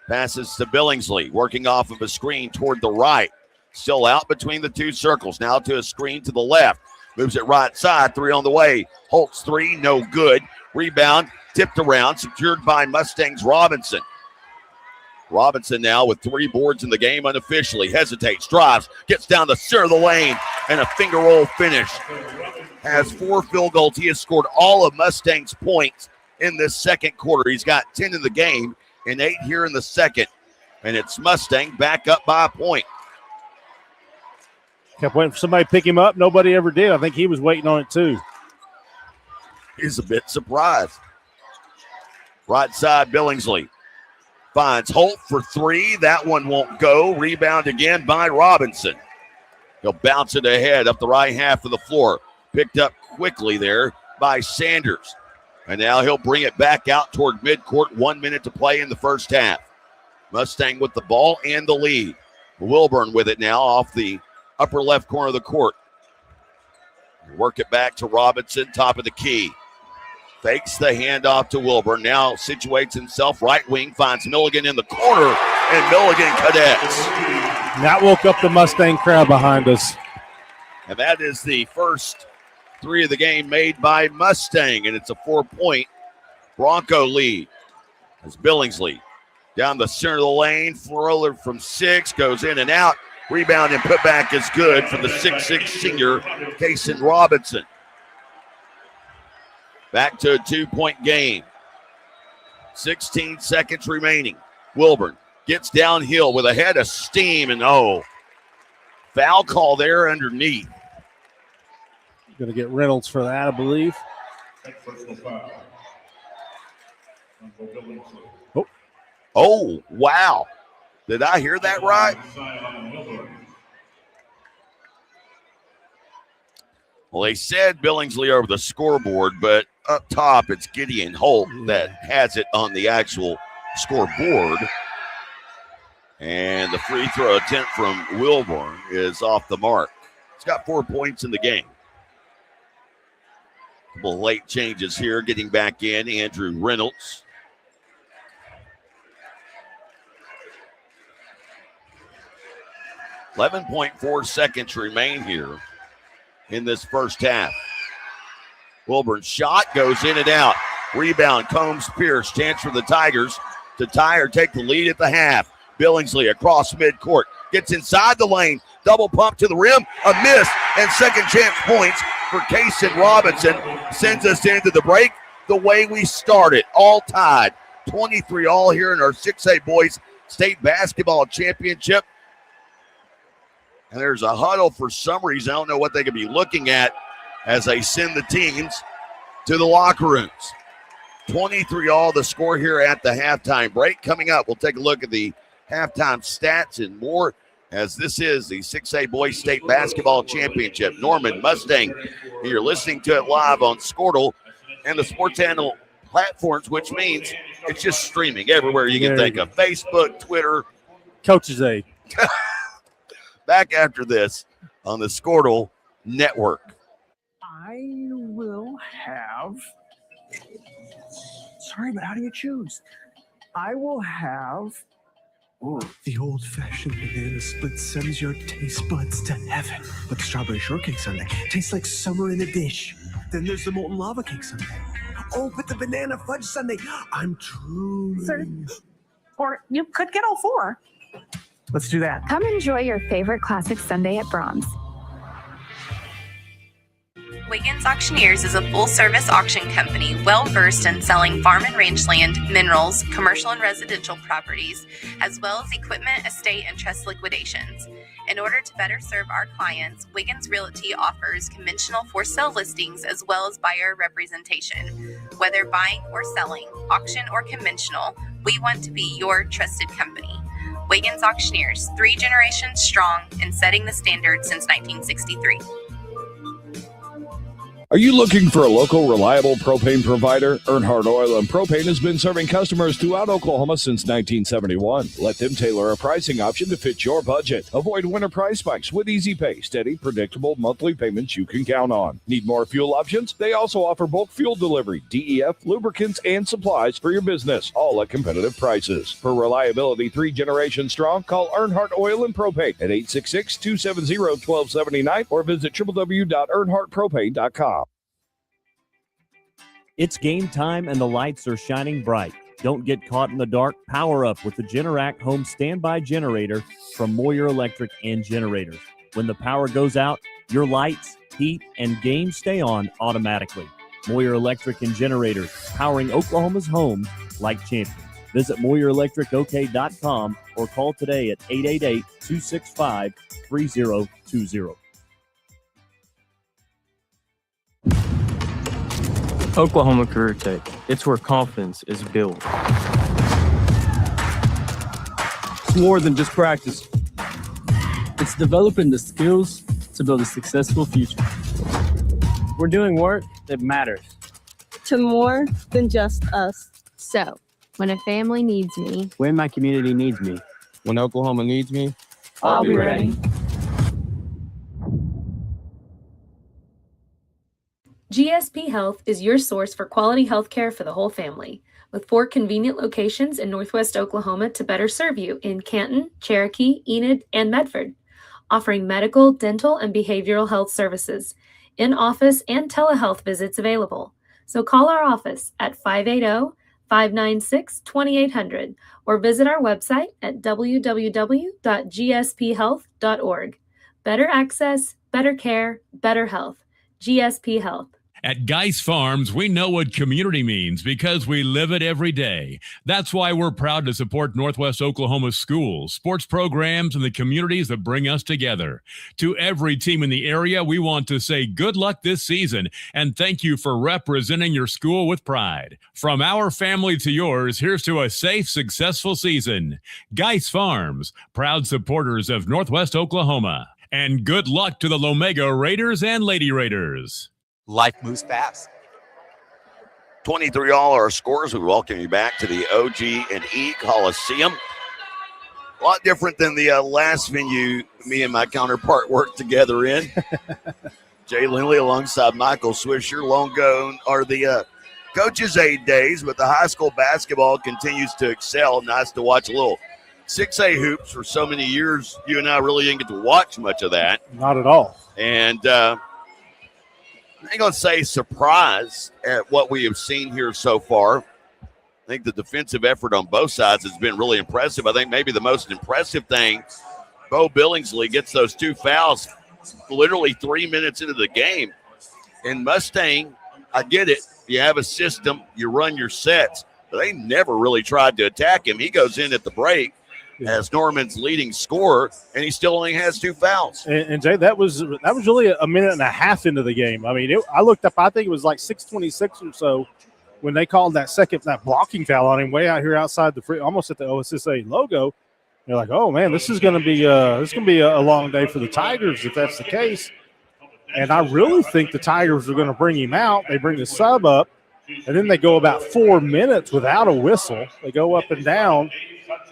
Passes to Billingsley, working off of a screen toward the right. Still out between the two circles. Now to a screen to the left. Moves it right side. Three on the way. Holt's three, no good. Rebound, tipped around, secured by Mustangs Robinson. Robinson now with 3 boards in the game unofficially. Hesitates, drives, gets down the center of the lane, and a finger roll finish. Has 4 field goals. He has scored all of Mustang's points in this second quarter. He's got 10 in the game and 8 here in the second. And it's Mustang back up by a point. Kept waiting for somebody to pick him up. Nobody ever did. I think he was waiting on it too. He's a bit surprised. Right side, Billingsley finds Holt for 3. That one won't go. Rebound again by Robinson. He'll bounce it ahead up the right half of the floor. Picked up quickly there by Sanders. And now he'll bring it back out toward midcourt. 1 minute to play in the first half. Mustang with the ball and the lead. Wilburn with it now off the upper left corner of the court. Work it back to Robinson, top of the key. Fakes the handoff to Wilburn. Now situates himself right wing, finds Milligan in the corner, and Milligan cadets. That woke up the Mustang crowd behind us. And that is the first 3 of the game made by Mustang, and it's a 4-point Bronco lead. As Billingsley down the center of the lane, Froller from 6, goes in and out. Rebound and putback is good for the 6'6 senior, Kason Robinson. Back to a 2-point game. 16 seconds remaining. Wilburn gets downhill with a head of steam, and foul call there underneath. Going to get Reynolds for that, I believe. Oh, wow. Did I hear that right? Well, they said Billingsley over the scoreboard, but up top it's Gideon Holt that has it on the actual scoreboard. And the free throw attempt from Wilburn is off the mark. He's got 4 points in the game. A couple of late changes here. Getting back in, Andrew Reynolds. .4 seconds remain here in this first half. Wilburn's shot goes in and out. Rebound, Combs, Pierce. Chance for the Tigers to tie or take the lead at the half. Billingsley across midcourt. Gets inside the lane. Double pump to the rim. A miss. And second chance points for Kason Robinson. Sends us into the break the way we started. All tied. 23 all here in our 6A Boys State Basketball Championship. And there's a huddle for some reason. I don't know what they could be looking at as they send the teams to the locker rooms. 23 all the score here at the halftime break. Coming up, we'll take a look at the halftime stats and more, as this is the 6A Boys State Basketball Championship. Norman Mustang, and you're listening to it live on Squirtle and the Sports Channel platforms, which means it's just streaming everywhere you can think of. Facebook, Twitter. Coach's Aid. Back after this on the Squirtle Network. I will have. Sorry, but how do you choose? I will have. Ooh, the old-fashioned banana split sends your taste buds to heaven. But the strawberry shortcake sundae tastes like summer in a dish. Then there's the molten lava cake sundae. Oh, but the banana fudge sundae. I'm true. Or you could get all four. Let's do that. Come enjoy your favorite classic sundae at Brahms. Wiggins Auctioneers is a full-service auction company well-versed in selling farm and range land, minerals, commercial and residential properties, as well as equipment, estate, and trust liquidations. In order to better serve our clients, Wiggins Realty offers conventional for-sale listings as well as buyer representation. Whether buying or selling, auction or conventional, we want to be your trusted company. Wiggins Auctioneers, 3 generations strong and setting the standard since 1963. Are you looking for a local, reliable propane provider? Earnhardt Oil and Propane has been serving customers throughout Oklahoma since 1971. Let them tailor a pricing option to fit your budget. Avoid winter price spikes with easy pay, steady, predictable monthly payments you can count on. Need more fuel options? They also offer bulk fuel delivery, DEF, lubricants, and supplies for your business, all at competitive prices. For reliability 3 generations strong, call Earnhardt Oil and Propane at 866-270-1279 or visit www.earnhardtpropane.com. It's game time and the lights are shining bright. Don't get caught in the dark. Power up with the Generac Home Standby Generator from Moyer Electric and Generators. When the power goes out, your lights, heat, and games stay on automatically. Moyer Electric and Generators, powering Oklahoma's homes like champions. Visit MoyerElectricOK.com or call today at 888-265-3020. Oklahoma Career Tech. It's where confidence is built. It's more than just practice. It's developing the skills to build a successful future. We're doing work that matters. To more than just us. So, when a family needs me, When my community needs me, When Oklahoma needs me, I'll be ready. GSP Health is your source for quality health care for the whole family, with 4 convenient locations in Northwest Oklahoma to better serve you in Canton, Cherokee, Enid, and Medford, offering medical, dental, and behavioral health services, in-office and telehealth visits available. So call our office at 580-596-2800 or visit our website at www.gsphealth.org. Better access, better care, better health. GSP Health. At Geis Farms, we know what community means because we live it every day. That's why we're proud to support Northwest Oklahoma's schools, sports programs, and the communities that bring us together. To every team in the area, we want to say good luck this season and thank you for representing your school with pride. From our family to yours, here's to a safe, successful season. Geis Farms, proud supporters of Northwest Oklahoma. And good luck to the Lomega Raiders and Lady Raiders. Life moves fast. 23 all our scores. We welcome you back to the OG&E Coliseum. A lot different than the last venue me and my counterpart worked together in. Jay Lindley alongside Michael Swisher. Long gone are the Coach's Aid days, but the high school basketball continues to excel. Nice to watch a little 6A hoops for so many years. You and I really didn't get to watch much of that. Not at all. And ain't going to say surprised at what we have seen here so far. I think the defensive effort on both sides has been really impressive. I think maybe the most impressive thing, Bo Billingsley gets those 2 fouls literally 3 minutes into the game. And Mustang, I get it. You have a system, you run your sets, but they never really tried to attack him. He goes in at the break as Norman's leading scorer, and he still only has 2 fouls. And Jay, that was really a minute and a half into the game. I mean, I looked up, I think it was like 6:26 or so when they called that blocking foul on him way out here outside the almost at the OSSA logo. You're like, oh man, this is going to be a long day for the Tigers if that's the case. And I really think the Tigers are going to bring him out. They bring the sub up, and then they go about 4 minutes without a whistle. They go up and down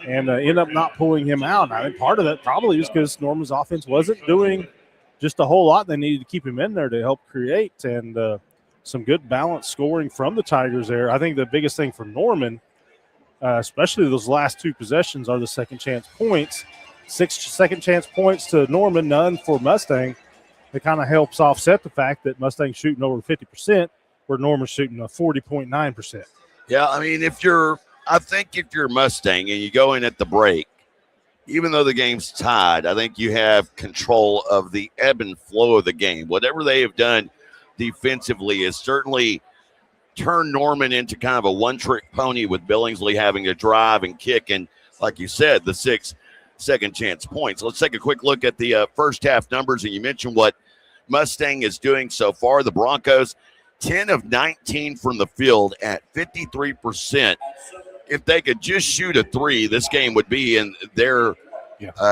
and end up not pulling him out. And I think part of that probably is because Norman's offense wasn't doing just a whole lot. They needed to keep him in there to help create, and some good balanced scoring from the Tigers there. I think the biggest thing for Norman, especially those last 2 possessions, are the second chance points. 6 second chance points to Norman, none for Mustang. It kind of helps offset the fact that Mustang's shooting over 50%, where Norman's shooting a 40.9%. Yeah, I mean, if you're Mustang and you go in at the break, even though the game's tied, I think you have control of the ebb and flow of the game. Whatever they have done defensively has certainly turned Norman into kind of a one-trick pony, with Billingsley having to drive and kick, and like you said, the 6 second chance points. Let's take a quick look at the first half numbers, and you mentioned what Mustang is doing so far. The Broncos, 10 of 19 from the field at 53%. If they could just shoot a 3, this game would be in their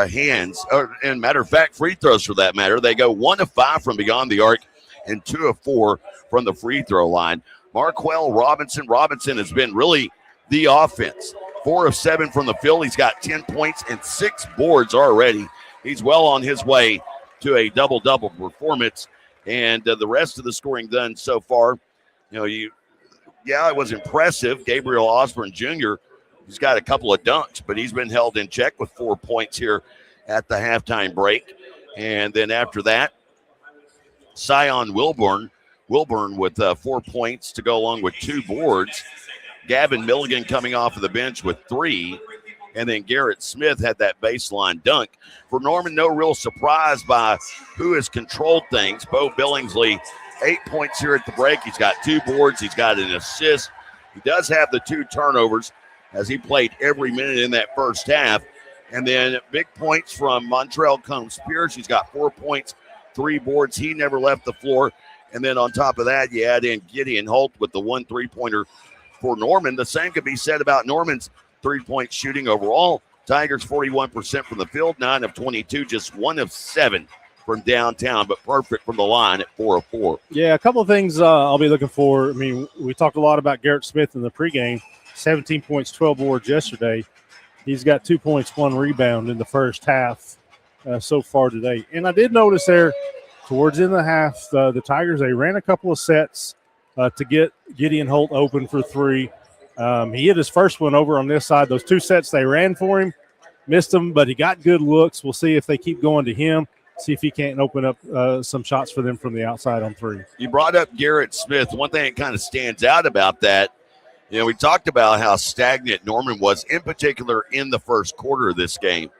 hands. And matter of fact, free throws for that matter. They go 1 of 5 from beyond the arc and 2 of 4 from the free throw line. Marquell Robinson has been really the offense. 4 of 7 from the field. He's got 10 points and 6 boards already. He's well on his way to a double-double performance. And the rest of the scoring done so far, it was impressive. Gabriel Osborne Jr., he's got a couple of dunks, but he's been held in check with 4 points here at the halftime break. And then after that, Sion Wilburn with 4 points to go along with 2 boards. Gavin Milligan coming off of the bench with 3. And then Garrett Smith had that baseline dunk. For Norman, no real surprise by who has controlled things. Bo Billingsley, 8 points here at the break. He's got 2 boards. He's got an assist. He does have the 2 turnovers as he played every minute in that first half. And then big points from Montrell Combs-Pierce. He's got 4 points, 3 boards. He never left the floor. And then on top of that, you add in Gideon Holt with the 1 3-pointer for Norman. The same could be said about Norman's 3-point shooting overall. Tigers 41% from the field, 9 of 22, just 1 of 7 from downtown, but perfect from the line at 4 of 4. Yeah, a couple of things I'll be looking for. I mean, we talked a lot about Garrett Smith in the pregame. 17 points, 12 boards yesterday. He's got 2 points, 1 rebound in the first half so far today. And I did notice there towards the end of the half, the Tigers, they ran a couple of sets to get Gideon Holt open for 3. He hit his first one over on this side. Those 2 sets they ran for him, missed them, but he got good looks. We'll see if they keep going to him, see if he can't open up some shots for them from the outside on 3. You brought up Garrett Smith. One thing that kind of stands out about that, we talked about how stagnant Norman was, in particular in the first quarter of this game.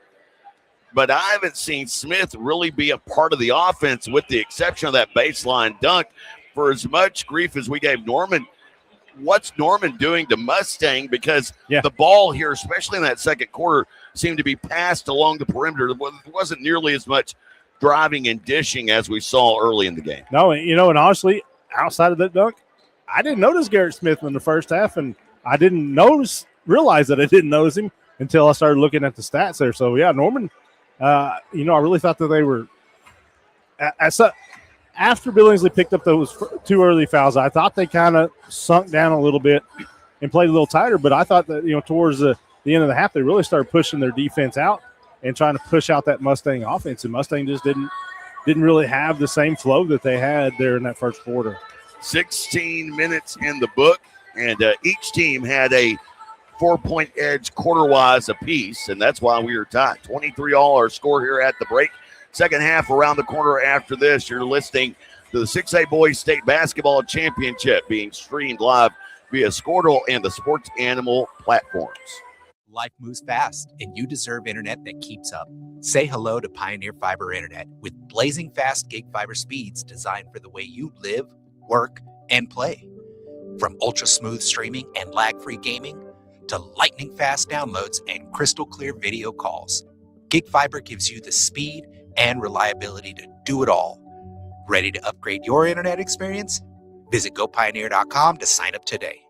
But I haven't seen Smith really be a part of the offense with the exception of that baseline dunk. For as much grief as we gave Norman, what's Norman doing to Mustang? Because the ball here, especially in that second quarter, seemed to be passed along the perimeter. There wasn't nearly as much driving and dishing as we saw early in the game. No, and honestly, outside of that dunk, I didn't notice Garrett Smith in the first half, and I didn't realize that I didn't notice him until I started looking at the stats there. So, Norman, I really thought that they were after Billingsley picked up those 2 early fouls, I thought they kind of sunk down a little bit and played a little tighter. But I thought that, towards the end of the half, they really started pushing their defense out and trying to push out that Mustang offense. And Mustang just didn't really have the same flow that they had there in that first quarter. 16 minutes in the book, and each team had a 4-point edge quarter-wise apiece, and that's why we were tied. 23 all our score here at the break. Second half around the corner after this. You're listening to the 6A Boys State Basketball Championship being streamed live via Squirtle and the Sports Animal platforms. Life moves fast, and you deserve internet that keeps up. Say hello to Pioneer Fiber Internet with blazing fast gig fiber speeds designed for the way you live, work, and play. From ultra-smooth streaming and lag-free gaming to lightning-fast downloads and crystal-clear video calls, Gig Fiber gives you the speed and reliability to do it all. Ready to upgrade your internet experience? Visit gopioneer.com to sign up today.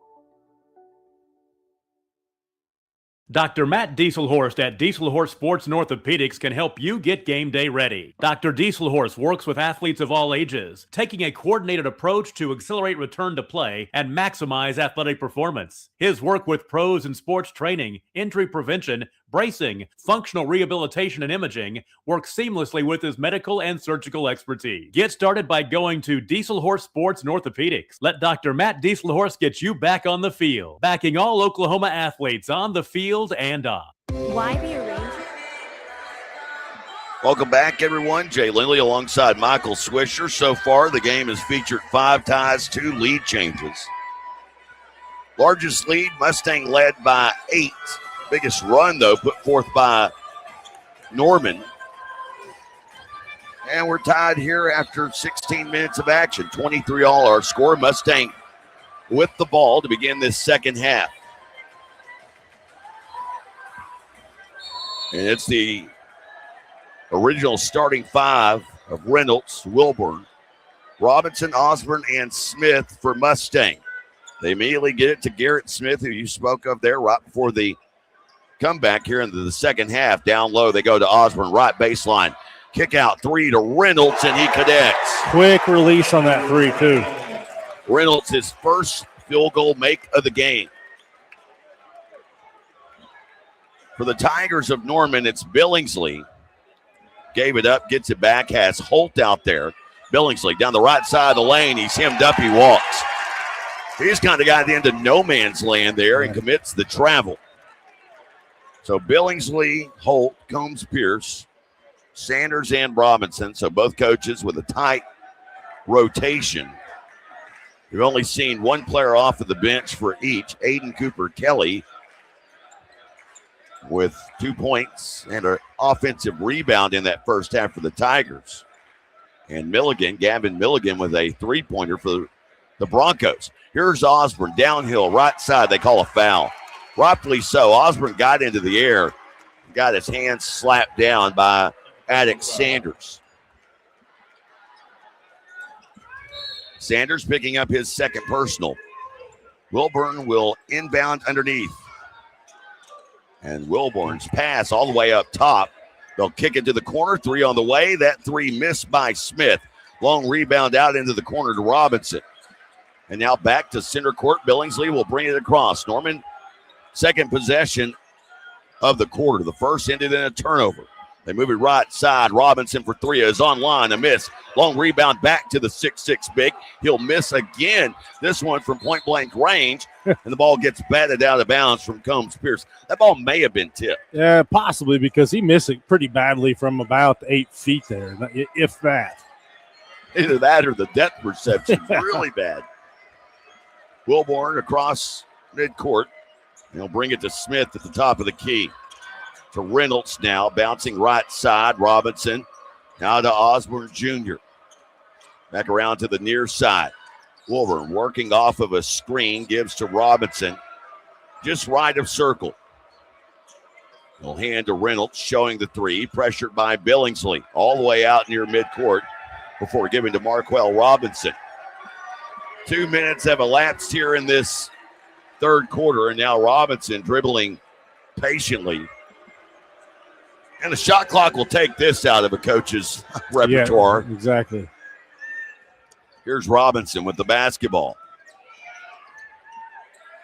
Dr. Matt Dieselhorst at Dieselhorst Sports and Orthopedics can help you get game day ready. Dr. Dieselhorst works with athletes of all ages, taking a coordinated approach to accelerate return to play and maximize athletic performance. His work with pros in sports training, injury prevention, bracing, functional rehabilitation, and imaging works seamlessly with his medical and surgical expertise. Get started by going to Dieselhorst Sports and Orthopedics. Let Dr. Matt Dieselhorst get you back on the field, backing all Oklahoma athletes on the field and off. Why the arrangement? Welcome back, everyone. Jay Lindley alongside Michael Swisher. So far, the game has featured 5 ties, 2 lead changes. Largest lead, Mustang led by 8. Biggest run, though, put forth by Norman. And we're tied here after 16 minutes of action. 23 all our score. Mustang with the ball to begin this second half. And it's the original starting 5 of Reynolds, Wilburn, Robinson, Osborne, and Smith for Mustang. They immediately get it to Garrett Smith, who you spoke of there right before the comeback here into the second half. Down low, they go to Osborne, right baseline. Kick out 3 to Reynolds, and he connects. Quick release on that 3, too. Reynolds, his first field goal make of the game. For the Tigers of Norman, it's Billingsley. Gave it up, gets it back, has Holt out there. Billingsley down the right side of the lane. He's hemmed up, he walks. He's kind of got into no man's land there and commits the travel. So Billingsley, Holt, Combs, Pierce, Sanders, and Robinson. So both coaches with a tight rotation. We've only seen one player off of the bench for each. Aiden Cooper Kelly with 2 points and an offensive rebound in that first half for the Tigers. And Milligan, Gavin Milligan, with a 3-pointer for the Broncos. Here's Osborne, downhill, right side. They call a foul. Rightfully so. Osborne got into the air, got his hands slapped down by Attic Sanders. Sanders picking up his second personal. Wilburn will inbound underneath. And Wilborn's pass all the way up top. They'll kick it to the corner. 3 on the way. That 3 missed by Smith. Long rebound out into the corner to Robinson. And now back to center court. Billingsley will bring it across. Norman, second possession of the quarter. The first ended in a turnover. They move it right side. Robinson for 3 is online. A miss. Long rebound back to the 6'6" big. He'll miss again. This one from point blank range. And the ball gets batted out of bounds from Combs Pierce. That ball may have been tipped. Yeah, possibly, because he missed it pretty badly from about 8 feet there, if that. Either that or the depth perception. Really bad. Wilborn across midcourt. He'll bring it to Smith at the top of the key. To Reynolds now, bouncing right side. Robinson now to Osborne Jr. Back around to the near side. Wilburn working off of a screen, gives to Robinson. Just right of circle. He'll hand to Reynolds, showing the 3. Pressured by Billingsley. All the way out near midcourt before giving to Marquell Robinson. 2 minutes have elapsed here in this third quarter, and now Robinson dribbling patiently. And the shot clock will take this out of a coach's repertoire. Yeah, exactly. Here's Robinson with the basketball.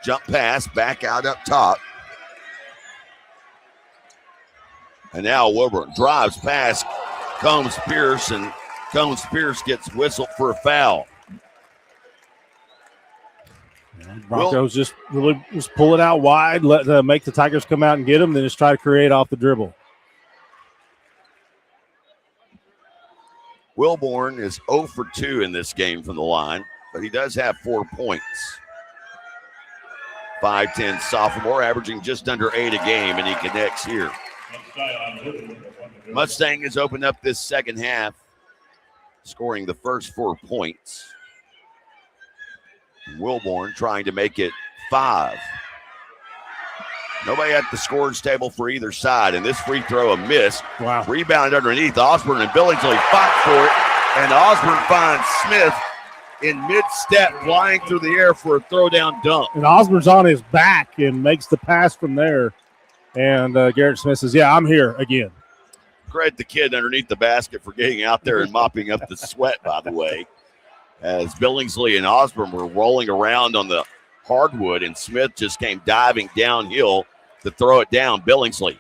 Jump pass, back out up top. And now Wilburn drives past Combs Pierce, and Combs Pierce gets whistled for a foul. Broncos just really just pull it out wide, make the Tigers come out and get them, then just try to create off the dribble. Wilborn is 0 for 2 in this game from the line, but he does have 4 points. 5'10" sophomore, averaging just under 8 a game, and he connects here. Mustang has opened up this second half, scoring the first 4 points. Wilborn trying to make it 5. Nobody at the scores table for either side, and this free throw a miss. Wow. Rebound underneath. Osborne and Billingsley fight for it, and Osborne finds Smith in mid-step, flying through the air for a throwdown dunk. And Osborne's on his back and makes the pass from there. And Garrett Smith says, yeah, I'm here again. Credit the kid underneath the basket for getting out there and mopping up the sweat, by the way, as Billingsley and Osborne were rolling around on the hardwood, and Smith just came diving downhill to throw it down. Billingsley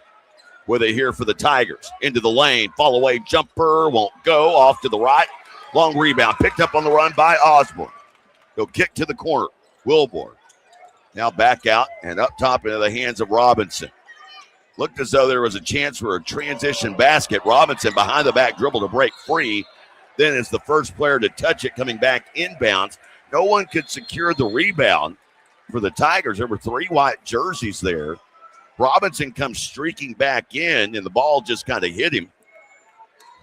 with it here for the Tigers. Into the lane, fall away jumper, won't go, off to the right. Long rebound, picked up on the run by Osborne. He'll kick to the corner. Wilborn now back out and up top into the hands of Robinson. Looked as though there was a chance for a transition basket. Robinson behind the back dribble to break free. Then is the first player to touch it, coming back inbounds. No one could secure the rebound for the Tigers. There were 3 white jerseys there. Robinson comes streaking back in, and the ball just kind of hit him.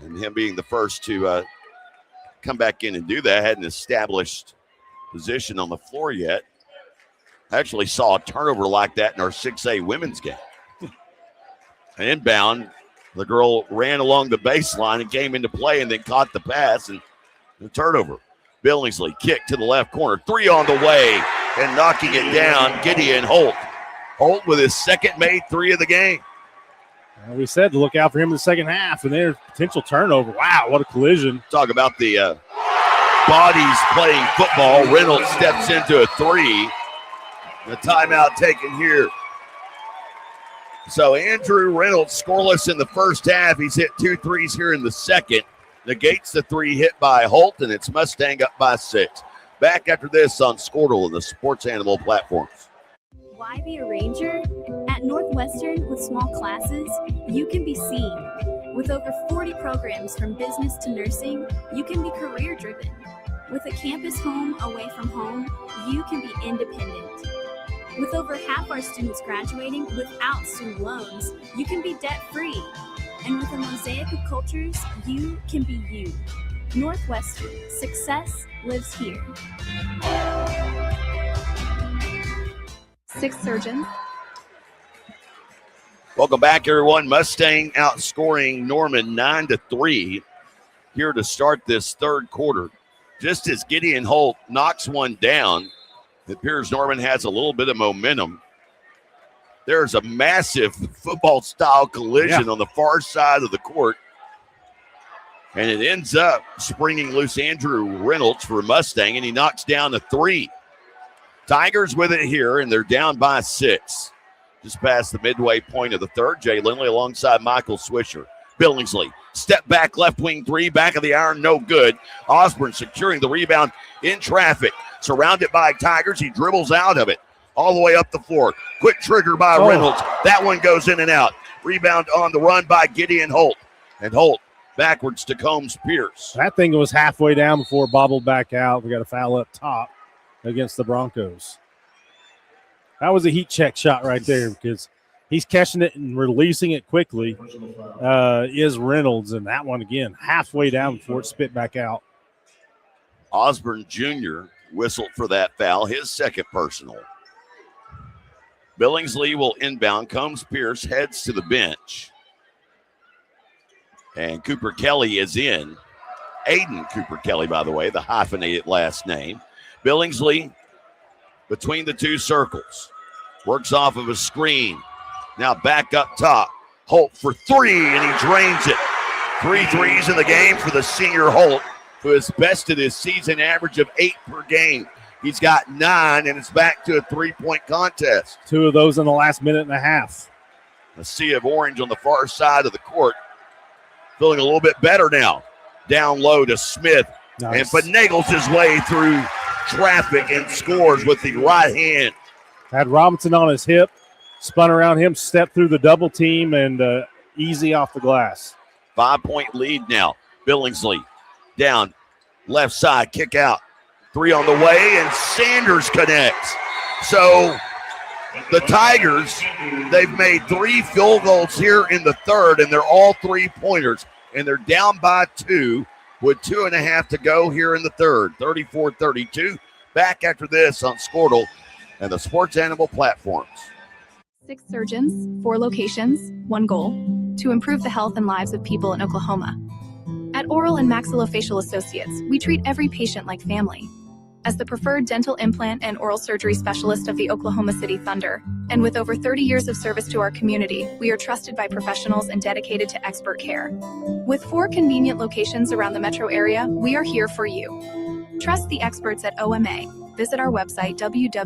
And him being the first to come back in and do that, hadn't established position on the floor yet. I actually saw a turnover like that in our 6A women's game. An inbound, the girl ran along the baseline and came into play and then caught the pass and the turnover. Billingsley kick to the left corner, 3 on the way, and knocking it down, Gideon Holt. Holt with his second made 3 of the game. We said to look out for him in the second half, and there's potential turnover. Wow, what a collision. Talk about the bodies playing football. Reynolds steps into a 3. The timeout taken here. So Andrew Reynolds scoreless in the first half. He's hit 2 threes here in the second. Negates the 3 hit by Holt, and it's Mustang up by 6. Back after this on Squirtle and the Sports Animal platforms. Why be a ranger? At Northwestern, with small classes, you can be seen. With over 40 programs from business to nursing, you can be career-driven. With a campus home away from home, you can be independent. With over half our students graduating without student loans, you can be debt-free. And with a mosaic of cultures, you can be you. Northwestern, success lives here. 6 surgeons. Welcome back, everyone. Mustang outscoring Norman 9-3 here to start this third quarter. Just as Gideon Holt knocks one down, it appears Norman has a little bit of momentum. There's a massive football-style collision on the far side of the court, and it ends up springing loose Andrew Reynolds for Mustang, and he knocks down a 3. Tigers with it here, and they're down by 6. Just past the midway point of the third. Jay Lindley alongside Michael Swisher. Billingsley, step back, left wing 3, back of the iron, no good. Osborne securing the rebound in traffic. Surrounded by Tigers, he dribbles out of it. All the way up the floor. Quick trigger by Reynolds. That one goes in and out. Rebound on the run by Gideon Holt. And Holt backwards to Combs Pierce. That thing was halfway down before it bobbled back out. We got a foul up top against the Broncos. That was a heat check shot right there because he's catching it and releasing it quickly is Reynolds. And that one, again, halfway down before it spit back out. Osborne Jr. whistled for that foul, his second personal. Billingsley will inbound. Combs Pierce heads to the bench. And Cooper Kelly is in. Aiden Cooper Kelly, by the way, the hyphenated last name. Billingsley between the 2 circles. Works off of a screen. Now back up top. Holt for 3, and he drains it. 3 threes in the game for the senior Holt, who has bested his season average of 8 per game. He's got 9, and it's back to a 3-point contest. 2 of those in the last minute and a half. A sea of orange on the far side of the court. Feeling a little bit better now. Down low to Smith. Nice. And finagles his way through traffic and scores with the right hand. Had Robinson on his hip, spun around him, stepped through the double team, and easy off the glass. 5-point lead now. Billingsley Down, left side, kick out. 3 on the way, and Sanders connects. So the Tigers, they've made 3 field goals here in the third, and they're all 3-pointers. And they're down by 2 with 2.5 to go here in the third. 34-32. Back after this on Squirtle and the Sports Animal platforms. 6 surgeons, 4 locations, 1 goal: to improve the health and lives of people in Oklahoma. At Oral and Maxillofacial Associates, we treat every patient like family. As the preferred dental implant and oral surgery specialist of the Oklahoma City Thunder, and with over 30 years of service to our community, we are trusted by professionals and dedicated to expert care. With 4 convenient locations around the metro area, we are here for you. Trust the experts at OMA. Visit our website, www.omaok.com.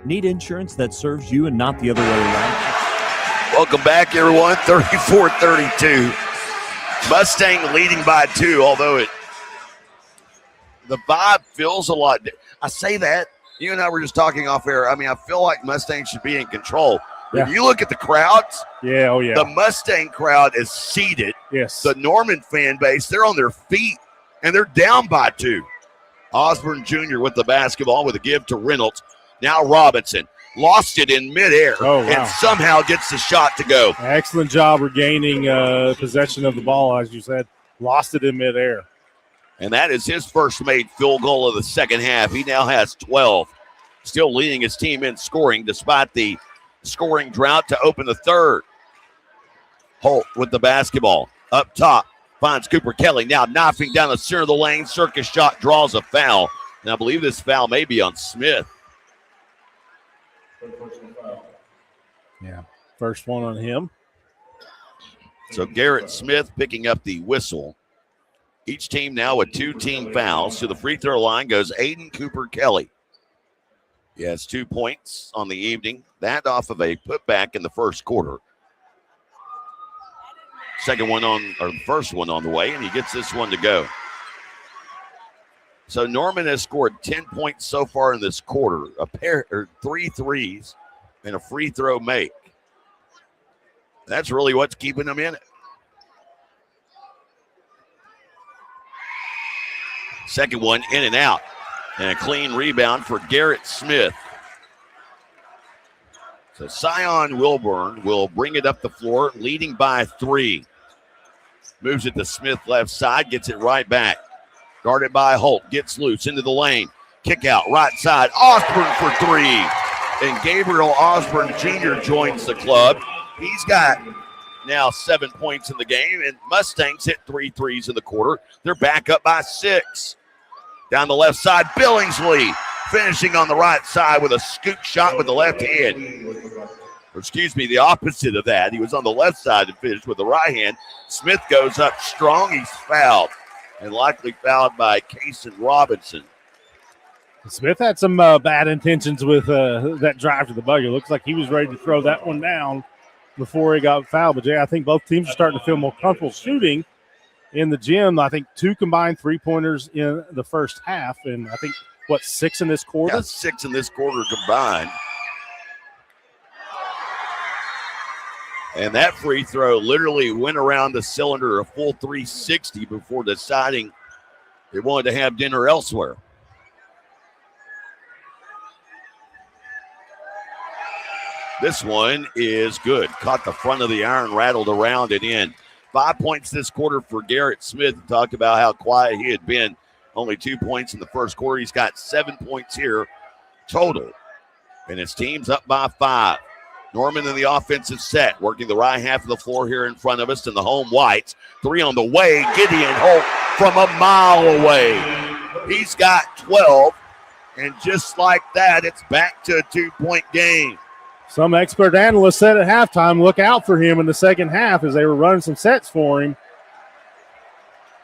Need insurance that serves you and not the other way around? Welcome back, everyone. 34-32. Mustang leading by 2, although the vibe feels a lot. I say that. You and I were just talking off air. I mean, I feel like Mustang should be in control. Yeah. If you look at the crowds, the Mustang crowd is seated. Yes. The Norman fan base, they're on their feet, and they're down by 2. Osborne Jr. with the basketball with a give to Reynolds. Now Robinson lost it in midair and somehow gets the shot to go. Excellent job regaining possession of the ball, as you said. Lost it in midair. And that is his first made field goal of the second half. He now has 12. Still leading his team in scoring despite the scoring drought to open the third. Holt with the basketball up top. Finds Cooper Kelly now knifing down the center of the lane. Circus shot draws a foul. And I believe this foul may be on Smith. Yeah, first one on him. So Garrett Smith picking up the whistle. Each team now with 2 team fouls. To the free throw line goes Aiden Cooper Kelly. He has 2 points on the evening. That off of a putback in the first quarter. The first one on the way, and he gets this one to go. So Norman has scored 10 points so far in this quarter, 3 threes and a free throw make. That's really what's keeping them in it. Second one in and out, and a clean rebound for Garrett Smith. So Sion Wilburn will bring it up the floor, leading by 3. Moves it to Smith left side, gets it right back. Guarded by Holt, gets loose into the lane. Kick out, right side, Osborne for 3. And Gabriel Osborne Jr. joins the club. He's got now 7 points in the game, and Mustangs hit 3 threes in the quarter. They're back up by 6. Down the left side, Billingsley finishing on the right side with a scoop shot with the left hand. Or excuse me, the opposite of that. He was on the left side and finished with the right hand. Smith goes up strong. He's fouled, and likely fouled by Cason Robinson. Smith had some bad intentions with that drive to the bucket. Looks like he was ready to throw that one down before he got fouled. But, Jay, I think both teams are starting to feel more comfortable shooting in the gym. I think 2 combined three-pointers in the first half, and I think, 6 in this quarter? Yeah, 6 in this quarter combined. And that free throw literally went around the cylinder a full 360 before deciding they wanted to have dinner elsewhere. This one is good. Caught the front of the iron, rattled around and in. 5 points this quarter for Garrett Smith. Talked about how quiet he had been. Only 2 points in the first quarter. He's got 7 points here total. And his team's up by 5. Norman in the offensive set, working the right half of the floor here in front of us in the home whites. 3 on the way. Gideon Holt from a mile away. He's got 12. And just like that, it's back to a 2-point game. Some expert analysts said at halftime, look out for him in the second half as they were running some sets for him.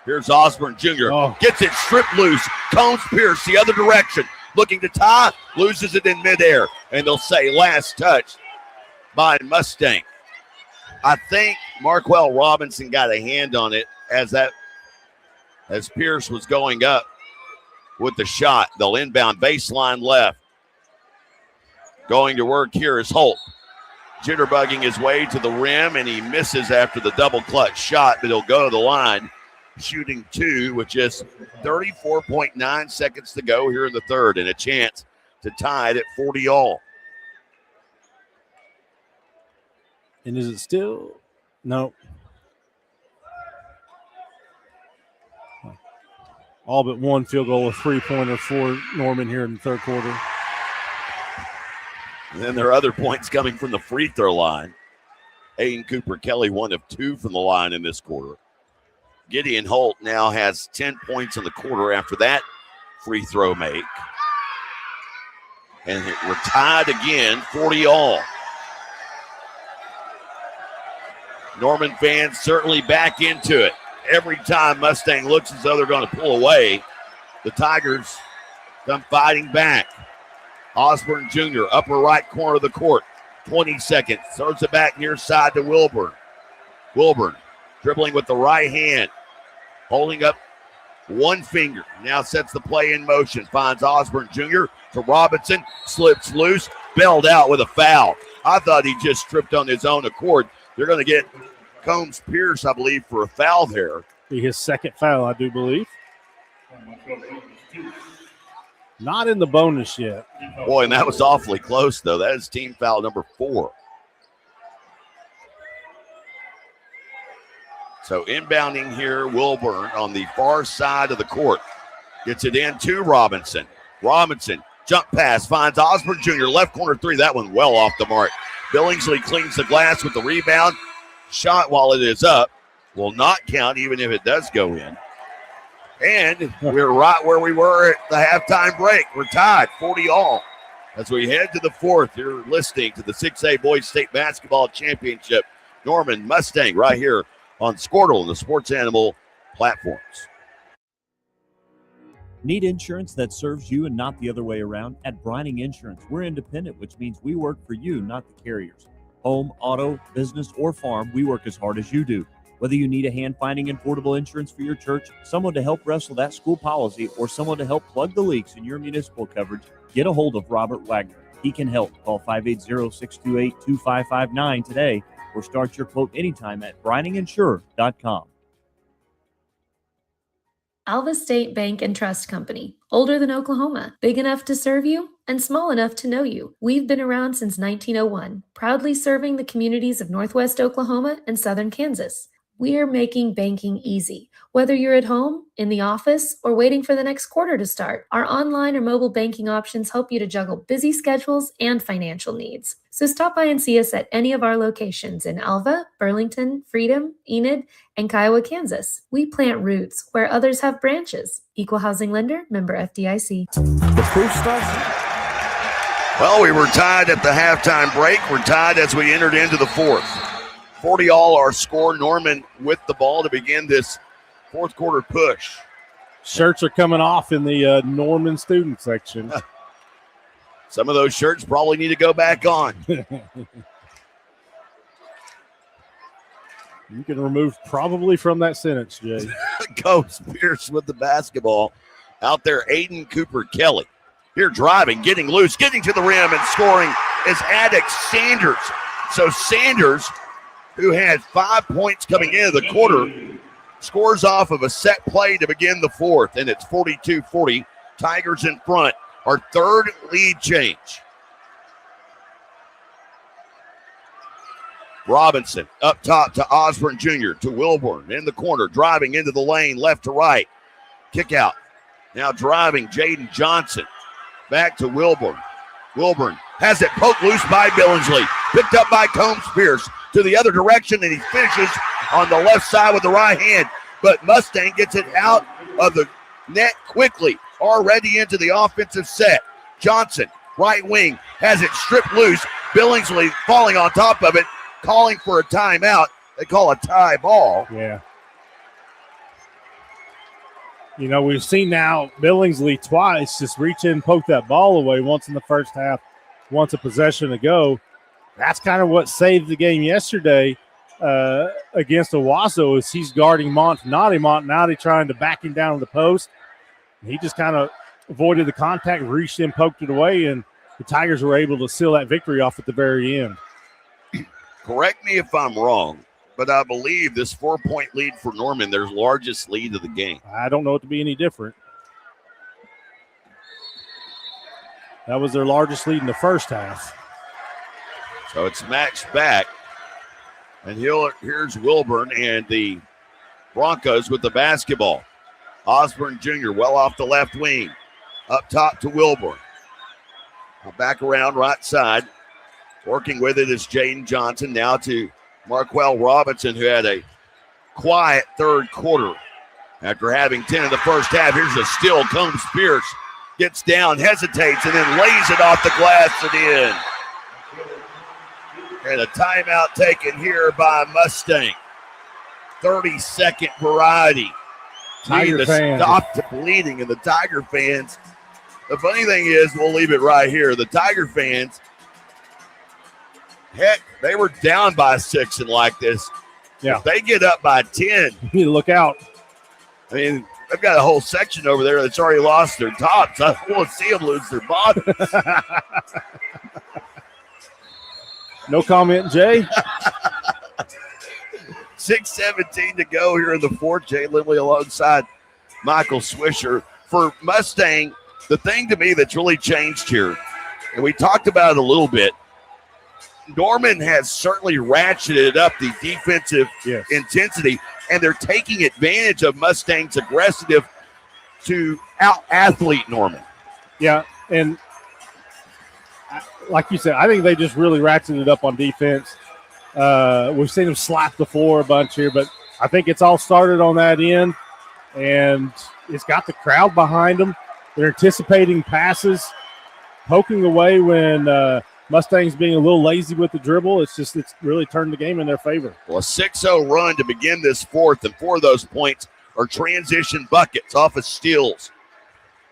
Here's Osborne Jr. Oh. Gets it stripped loose. Combs Pierce the other direction. Looking to tie. Loses it in midair. And they'll say last touch by Mustang. I think Marquell Robinson got a hand on it as Pierce was going up with the shot. They'll inbound baseline left. Going to work here is Holt. Jitterbugging his way to the rim, and he misses after the double clutch shot, but he'll go to the line, shooting 2 with just 34.9 seconds to go here in the third, and a chance to tie it at 40 all. And is it still? No. All but one field goal, a three-pointer for Norman here in the third quarter. And then there are other points coming from the free throw line. Aiden Cooper Kelly, 1 of 2 from the line in this quarter. Gideon Holt now has 10 points in the quarter after that free throw make. And we're tied again, 40 all. Norman fans certainly back into it. Every time Mustang looks as though they're going to pull away, the Tigers come fighting back. Osborne Jr., upper right corner of the court. 20 seconds. Throws it back near side to Wilburn. Wilburn dribbling with the right hand. Holding up one finger. Now sets the play in motion. Finds Osborne Jr. to Robinson. Slips loose. Bailed out with a foul. I thought he just tripped on his own accord. They're going to get Combs Pierce, I believe, for a foul there. Be his second foul, I do believe. Not in the bonus yet. Boy, and that was awfully close, though. That is team foul number 4. So inbounding here, Wilburn on the far side of the court. Gets it in to Robinson. Robinson, jump pass, finds Osborne Jr., left corner 3. That one well off the mark. Billingsley cleans the glass with the rebound. Shot while it is up will not count even if it does go in. And we're right where we were at the halftime break. We're tied 40 all. As we head to the fourth, you're listening to the 6A Boys State Basketball Championship. Norman Mustang right here on Squirtle and the Sports Animal platforms. Need insurance that serves you and not the other way around? At Brining Insurance, we're independent, which means we work for you, not the carriers. Home, auto, business, or farm, we work as hard as you do. Whether you need a hand-finding and portable insurance for your church, someone to help wrestle that school policy, or someone to help plug the leaks in your municipal coverage, get a hold of Robert Wagner. He can help. Call 580-628-2559 today or start your quote anytime at brininginsure.com. Alva State Bank and Trust Company. Older than Oklahoma. Big enough to serve you and small enough to know you. We've been around since 1901, proudly serving the communities of Northwest Oklahoma and Southern Kansas. We are making banking easy. Whether you're at home, in the office, or waiting for the next quarter to start, our online or mobile banking options help you to juggle busy schedules and financial needs. So stop by and see us at any of our locations in Alva, Burlington, Freedom, Enid, and Kiowa, Kansas. We plant roots where others have branches. Equal Housing Lender, member FDIC. The proof starts. Well, we were tied at the halftime break. We're tied as we entered into the fourth. 40 all our score. Norman with the ball to begin this fourth quarter push. Shirts are coming off in the Norman student section. Some of those shirts probably need to go back on. You can remove probably from that sentence, Jay. Coach Pierce with the basketball. Out there, Aiden Cooper Kelly. Here driving, getting loose, getting to the rim and scoring is Addick Sanders. So Sanders, who had 5 points coming into the quarter, scores off of a set play to begin the fourth, and it's 42-40. Tigers in front. Our third lead change. Robinson up top to Osborne Jr. to Wilburn in the corner, driving into the lane, left to right. Kick out. Now driving, Jaden Johnson. Back to Wilburn. Wilburn has it poked loose by Billingsley. Picked up by Combs Pierce to the other direction, and he finishes on the left side with the right hand. But Mustang gets it out of the net quickly, already into the offensive set. Johnson, right wing, has it stripped loose. Billingsley falling on top of it, calling for a timeout. They call a tie ball. Yeah. You know, we've seen now Billingsley twice just reach in and poke that ball away, once in the first half, once a possession ago. That's kind of what saved the game yesterday against Owasso, is he's guarding Montanati. Montanati trying to back him down to the post. He just kind of avoided the contact, reached in, poked it away, and the Tigers were able to seal that victory off at the very end. Correct me if I'm wrong, but I believe this 4-point lead for Norman, their largest lead of the game. I don't know it to be any different. That was their largest lead in the first half. So it's matched back. And here's Wilburn and the Broncos with the basketball. Osborne Jr. well off the left wing. Up top to Wilburn. Back around right side. Working with it is Jaden Johnson. Now to Marquell Robinson, who had a quiet third quarter after having 10 in the first half. Here's a steal. Combs Pierce gets down, hesitates, and then lays it off the glass and in. And a timeout taken here by Mustang. 30-second variety. Tiger to fans. Stop the bleeding, and the Tiger fans. The funny thing is, we'll leave it right here. The Tiger fans, heck, they were down by 6 and like this. Yeah. If they get up by 10. You need to look out. I mean, they've got a whole section over there that's already lost their tops. I want to see them lose their bottoms. No comment, Jay. 6:17 to go here in the fourth. Jay Lindley alongside Michael Swisher. For Mustang, the thing to me that's really changed here, and we talked about it a little bit, Norman has certainly ratcheted up the defensive intensity, and they're taking advantage of Mustang's aggressive to out-athlete Norman. Yeah, and like you said, I think they just really ratcheted it up on defense. We've seen them slap the floor a bunch here, but I think it's all started on that end, and it's got the crowd behind them. They're anticipating passes, poking away when Mustang's being a little lazy with the dribble. It's really turned the game in their favor. Well, a 6-0 run to begin this fourth, and 4 of those points are transition buckets off of steals.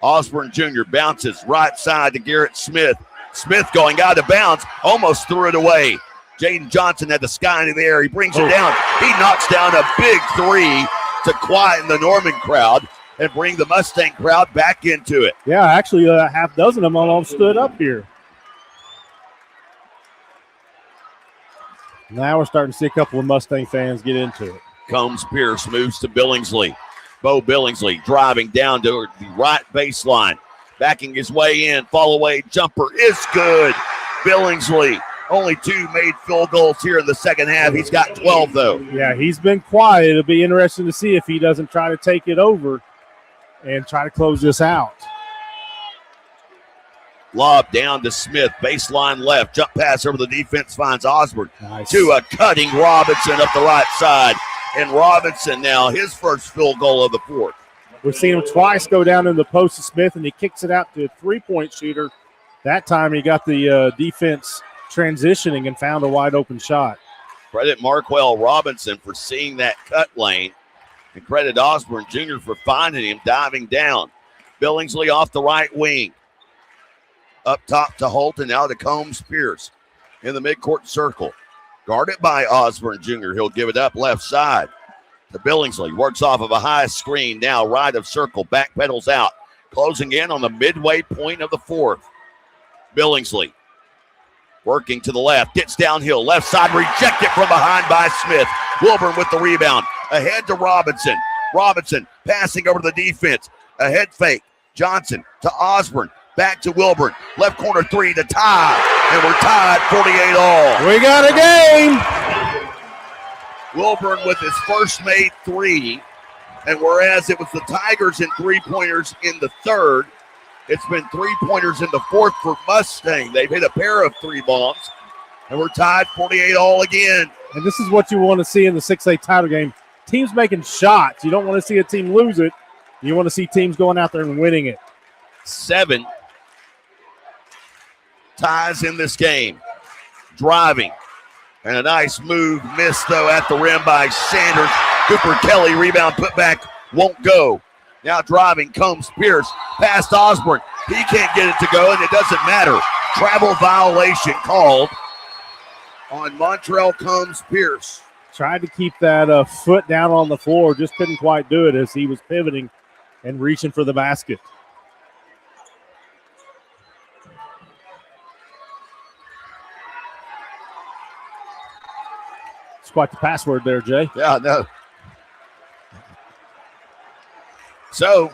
Osborne Jr. bounces right side to Garrett Smith. Smith going out of bounds, almost threw it away. Jaden Johnson had the sky in the air. He brings it down. He knocks down a big 3 to quieten the Norman crowd and bring the Mustang crowd back into it. Yeah, actually a half dozen of them all stood up here. Now we're starting to see a couple of Mustang fans get into it. Combs Pierce moves to Billingsley. Bo Billingsley driving down to the right baseline. Backing his way in. Fall away jumper is good. Billingsley, only 2 made field goals here in the second half. He's got 12, though. Yeah, he's been quiet. It'll be interesting to see if he doesn't try to take it over and try to close this out. Lob down to Smith, baseline left. Jump pass over the defense, finds Osborne. Nice. To a cutting Robinson up the right side. And Robinson now his first field goal of the fourth. We've seen him twice go down in the post to Smith, and he kicks it out to a three-point shooter. That time he got the defense transitioning and found a wide-open shot. Credit Marquell Robinson for seeing that cut lane. And credit Osborne Jr. for finding him diving down. Billingsley off the right wing. Up top to Holt and now to Combs Pierce in the midcourt circle. Guarded by Osborne Jr. He'll give it up left side to Billingsley. Works off of a high screen. Now right of circle. Back pedals out. Closing in on the midway point of the fourth. Billingsley working to the left. Gets downhill. Left side. Rejected from behind by Smith. Wilburn with the rebound. Ahead to Robinson. Robinson passing over to the defense. A head fake. Johnson to Osborne. Back to Wilburn. Left corner 3 to tie. And we're tied 48 all. We got a game. Wilburn with his first made 3. And whereas it was the Tigers in 3-pointers in the third, it's been 3-pointers in the fourth for Mustang. They've hit a pair of 3 bombs. And we're tied 48 all again. And this is what you want to see in the 6A title game. Teams making shots. You don't want to see a team lose it. You want to see teams going out there and winning it. 7 ties in this game. Driving. And a nice move. Missed, though, at the rim by Sanders. Cooper Kelly. Rebound put back. Won't go. Now driving, Combs Pierce, past Osborne. He can't get it to go, and it doesn't matter. Travel violation called on Montrell Combs Pierce. Tried to keep that foot down on the floor, just couldn't quite do it as he was pivoting and reaching for the basket. It's quite the password there, Jay. Yeah, no. So,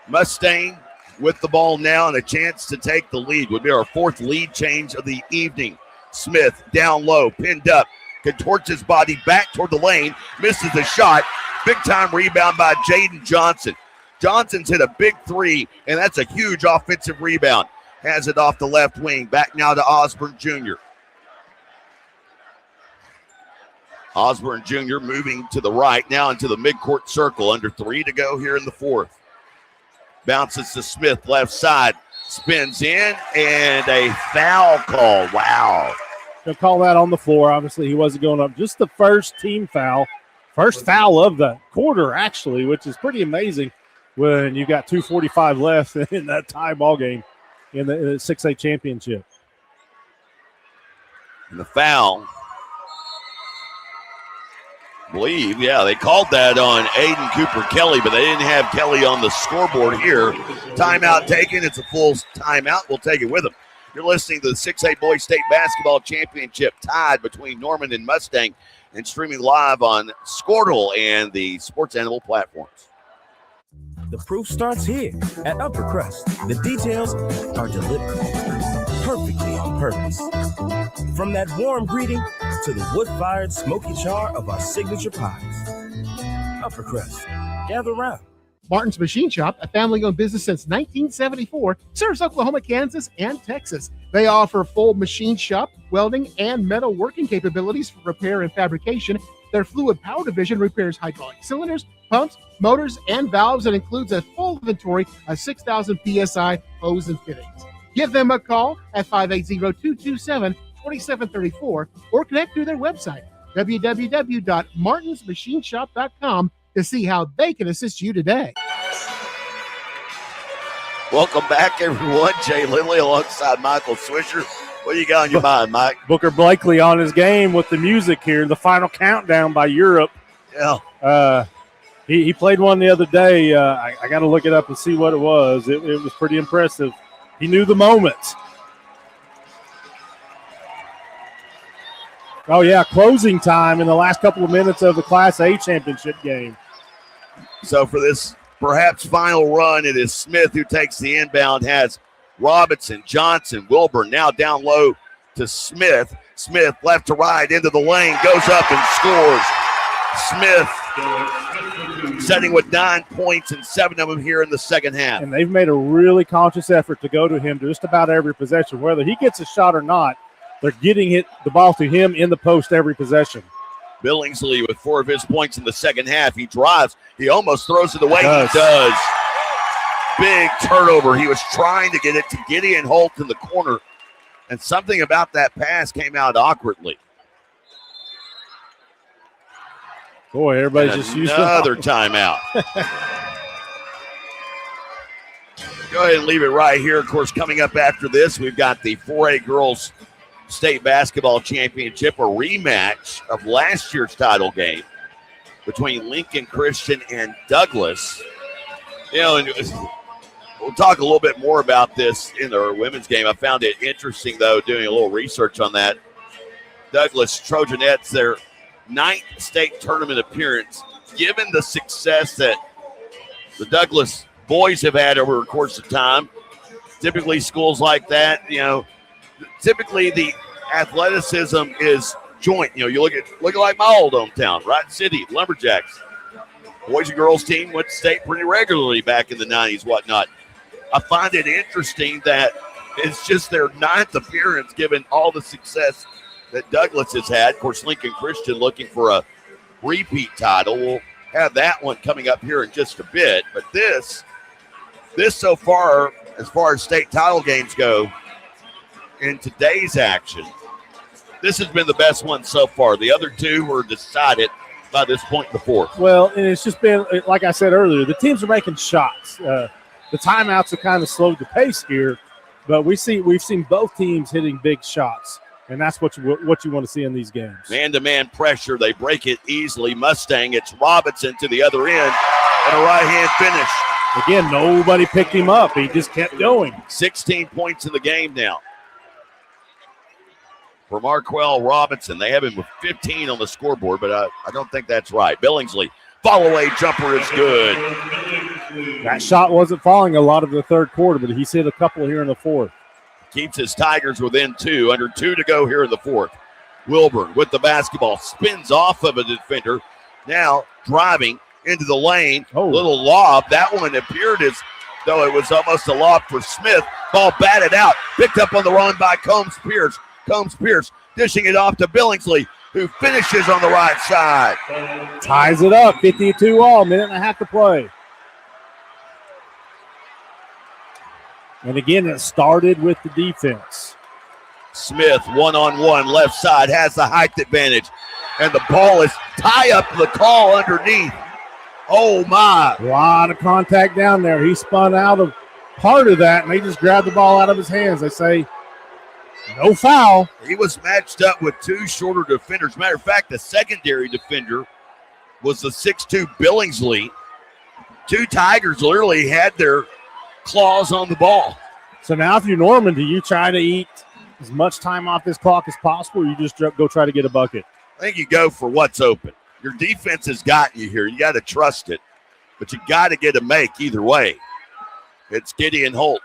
Mustang with the ball now and a chance to take the lead. Would be our fourth lead change of the evening. Smith down low, pinned up, contorts his body back toward the lane, misses the shot. Big time rebound by Jaden Johnson. Johnson's hit a big three, and that's a huge offensive rebound. Has it off the left wing. Back now to Osborne Jr. Osborne Jr. moving to the right, now into the midcourt circle. Under 3 to go here in the fourth. Bounces to Smith, left side. Spins in, and a foul call. Wow. They'll call that on the floor. Obviously, he wasn't going up. Just the first team foul. First foul of the quarter, actually, which is pretty amazing when you got 2:45 left in that tie ball game in the 6A championship. And the foul, I believe, they called that on Aiden Cooper Kelly, but they didn't have Kelly on the scoreboard here. Timeout taken. It's a full timeout. We'll take it with them. You're listening to the 6A Boys State Basketball Championship tied between Norman and Mustang and streaming live on Squirtle and the Sports Animal platforms. The proof starts here at Upper Crust. The details are deliberate, perfectly on purpose. From that warm greeting to the wood-fired smoky char of our signature pies. Upper Crust, gather round. Martin's Machine Shop, a family-owned business since 1974, serves Oklahoma, Kansas, and Texas. They offer full machine shop, welding, and metal working capabilities for repair and fabrication. Their fluid power division repairs hydraulic cylinders, pumps, motors, and valves, and includes a full inventory of 6,000 PSI hose and fittings. Give them a call at 580-227-2734 or connect through their website, www.martinsmachineshop.com, to see how they can assist you today. Welcome back, everyone. Jay Lindley alongside Michael Swisher. What do you got on your mind, Mike? Booker Blakely on his game with the music here, the final countdown by Europe. Yeah. He played one the other day. I got to look it up and see what it was. It was pretty impressive. He knew the moments. Oh, yeah, closing time in the last couple of minutes of the Class A championship game. So for this perhaps final run, it is Smith who takes the inbound, has Robinson, Johnson, Wilburn now down low to Smith. Smith left to right into the lane, goes up and scores. Smith setting with 9 points and 7 of them here in the second half. And they've made a really conscious effort to go to him just about every possession. Whether he gets a shot or not, they're getting the ball to him in the post every possession. Billingsley with 4 of his points in the second half. He drives. He almost throws it away. He does. Big turnover. He was trying to get it to Gideon Holt in the corner, and something about that pass came out awkwardly. Boy, everybody's just used to another timeout. Go ahead and leave it right here. Of course, coming up after this, we've got the 4A Girls State Basketball Championship, a rematch of last year's title game between Lincoln Christian and Douglas. You know, and we'll talk a little bit more about this in our women's game. I found it interesting, though, doing a little research on that. Douglas Trojanettes, their 9th state tournament appearance, given the success that the Douglas boys have had over the course of time. Typically, schools like that, you know, typically the athleticism is joint. You know, you look at like my old hometown, Wright City, Lumberjacks. Boys and girls team went to state pretty regularly back in the 90s, whatnot. I find it interesting that it's just their 9th appearance given all the success that Douglas has had. Of course, Lincoln Christian looking for a repeat title. We'll have that one coming up here in just a bit. But this so far as state title games go, in today's action, this has been the best one so far. The other two were decided by this point in the fourth. Well, and it's just been, like I said earlier, the teams are making shots. The timeouts have kind of slowed the pace here, but we've seen both teams hitting big shots, and that's what you want to see in these games. Man-to-man pressure. They break it easily. Mustang, it's Robinson to the other end, and a right-hand finish. Again, nobody picked him up. He just kept going. 16 points in the game now for Marquell Robinson. They have him with 15 on the scoreboard, but I don't think that's right. Billingsley, follow-away jumper is good. That shot wasn't falling a lot of the third quarter, but he's hit a couple here in the fourth. Keeps his Tigers within 2. Under 2 to go here in the fourth. Wilburn with the basketball. Spins off of a defender. Now driving into the lane. Little lob. That one appeared as though it was almost a lob for Smith. Ball batted out. Picked up on the run by Combs Pierce. Combs Pierce dishing it off to Billingsley, who finishes on the right side. Ties it up. 52 all. Minute and a half to play. And again, it started with the defense. Smith, one-on-one, left side, has the height advantage. And the ball is tie up the call underneath. Oh, my. A lot of contact down there. He spun out of part of that, and they just grabbed the ball out of his hands. They say, no foul. He was matched up with 2 shorter defenders. Matter of fact, the secondary defender was the 6'2 Billingsley. 2 Tigers literally had their claws on the ball. So now if you're Norman, do you try to eat as much time off this clock as possible, or you just go try to get a bucket? I think you go for what's open. Your defense has gotten you here. You got to trust it, but you got to get a make either way. It's Gideon Holt.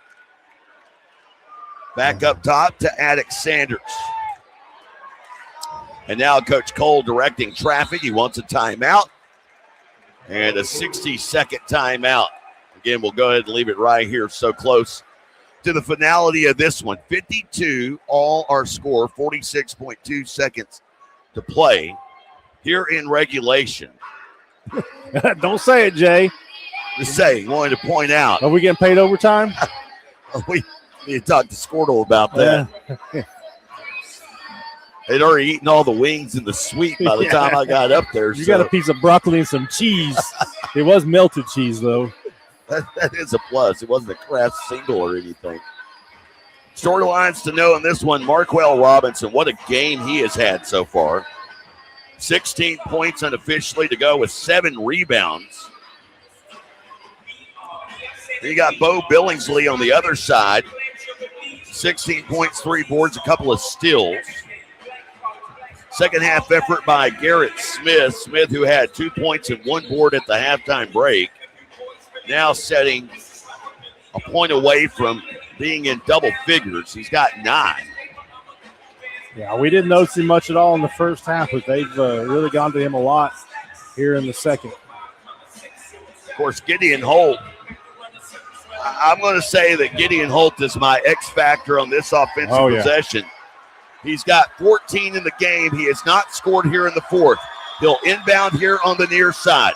Back up top to Attic Sanders. And now Coach Cole directing traffic. He wants a timeout and a 60-second timeout. Again, we'll go ahead and leave it right here, so close to the finality of this one. 52 all our score, 46.2 seconds to play here in regulation. Don't say it, Jay. Just saying, wanted to point out. Are we getting paid overtime? We need to talk to Squirtle about that. Yeah. They'd already eaten all the wings in the suite by the time I got up there. You got a piece of broccoli and some cheese. It was melted cheese, though. That is a plus. It wasn't a Kraft single or anything. Storylines to know in this one, Marquell Robinson, what a game he has had so far. 16 points unofficially to go with 7 rebounds. You got Bo Billingsley on the other side. 16 points, 3 boards, a couple of steals. Second half effort by Garrett Smith. Smith, who had 2 points and 1 board at the halftime break. Now setting a point away from being in double figures. He's got 9. Yeah, we didn't notice him much at all in the first half, but they've really gone to him a lot here in the second. Of course, Gideon Holt. I'm going to say that Gideon Holt is my X factor on this offensive possession. He's got 14 in the game. He has not scored here in the fourth. He'll inbound here on the near side.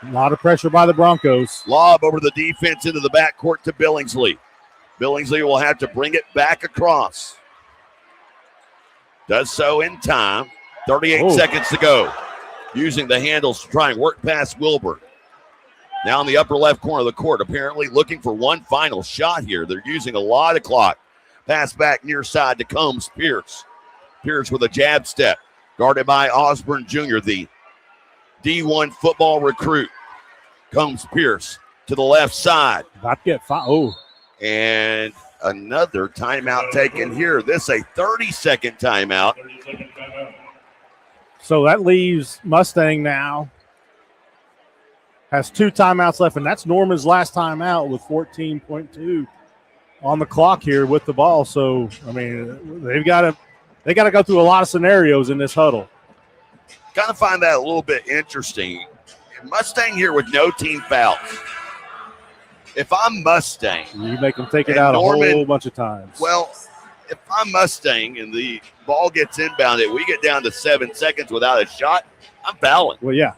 A lot of pressure by the Broncos. Lob over the defense into the backcourt to Billingsley. Billingsley will have to bring it back across. Does so in time. 38 seconds to go. Using the handles to try and work past Wilburn. Now in the upper left corner of the court, apparently looking for one final shot here. They're using a lot of clock. Pass back near side to Combs Pierce. Pierce with a jab step. Guarded by Osborne Jr., the D1 football recruit. Combs Pierce to the left side. About to get fouled. And another timeout taken here. This a 30-second timeout. So that leaves Mustang now. Has 2 timeouts left, and that's Norman's last timeout with 14.2 on the clock here with the ball. So, I mean, they got to go through a lot of scenarios in this huddle. Kind of find that a little bit interesting. Mustang here with no team fouls. If I'm Mustang, you make them take it out Norman, a whole bunch of times. Well, if I'm Mustang and the ball gets inbounded, we get down to 7 seconds without a shot, I'm fouling. Well, yeah.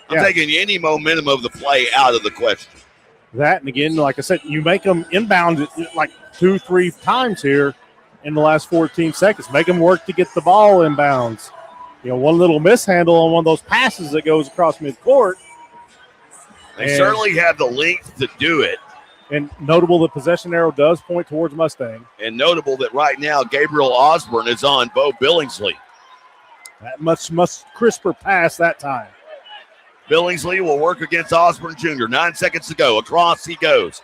I'm taking any momentum of the play out of the question. That, and again, like I said, you make them inbound like 2-3 times here in the last 14 seconds. Make them work to get the ball inbounds. one little mishandle on one of those passes that goes across midcourt. They certainly have the length to do it. And notable, the possession arrow does point towards Mustang. And notable that right now Gabriel Osborne is on Bo Billingsley. That much crisper pass that time. Billingsley will work against Osborne Jr. 9 seconds to go. Across he goes.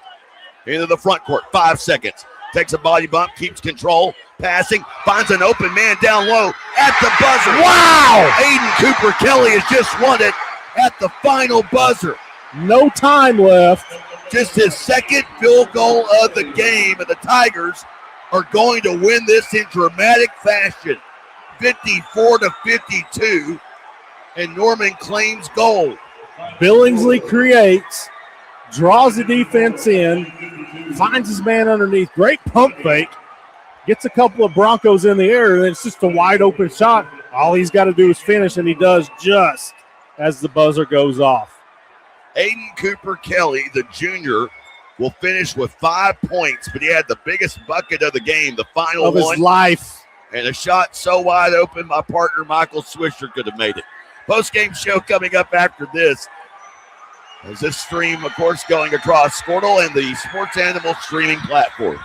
Into the front court. 5 seconds. Takes a body bump. Keeps control. Passing. Finds an open man down low at the buzzer. Wow! Aiden Cooper Kelly has just won it at the final buzzer. No time left. Just his second field goal of the game, and the Tigers are going to win this in dramatic fashion. 54-52, and Norman claims gold. Billingsley creates, draws the defense in, finds his man underneath. Great pump fake. Gets a couple of Broncos in the air, and it's just a wide open shot. All he's got to do is finish, and he does just as the buzzer goes off. Aiden Cooper Kelly, the junior, will finish with 5 points, but he had the biggest bucket of the game, the final of his one. Life. And a shot so wide open, my partner Michael Swisher could have made it. Post-game show coming up after this. As this stream, of course, going across Squirtle and the Sports Animal streaming platforms.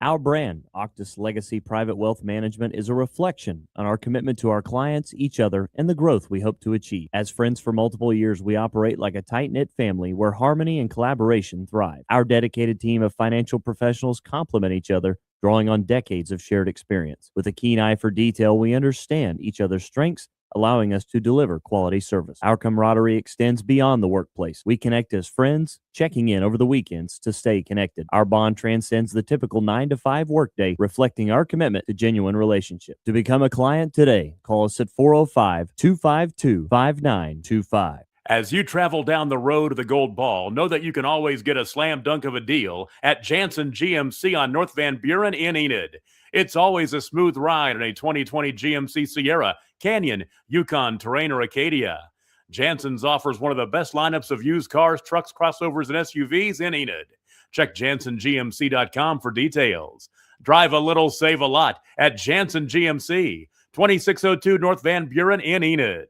Our brand, Octus Legacy Private Wealth Management, is a reflection on our commitment to our clients, each other, and the growth we hope to achieve. As friends for multiple years, we operate like a tight-knit family where harmony and collaboration thrive. Our dedicated team of financial professionals complement each other, drawing on decades of shared experience. With a keen eye for detail, we understand each other's strengths, allowing us to deliver quality service. Our camaraderie extends beyond the workplace. We connect as friends, checking in over the weekends to stay connected. Our bond transcends the typical 9-to-5 workday, reflecting our commitment to genuine relationship. To become a client today, call us at 405-252-5925. As you travel down the road to the Gold Ball, know that you can always get a slam dunk of a deal at Jansen GMC on North Van Buren in Enid. It's always a smooth ride in a 2020 GMC Sierra, Canyon, Yukon, Terrain, or Acadia. Jansen's offers one of the best lineups of used cars, trucks, crossovers, and SUVs in Enid. Check JansenGMC.com for details. Drive a little, save a lot at Jansen GMC, 2602 North Van Buren in Enid.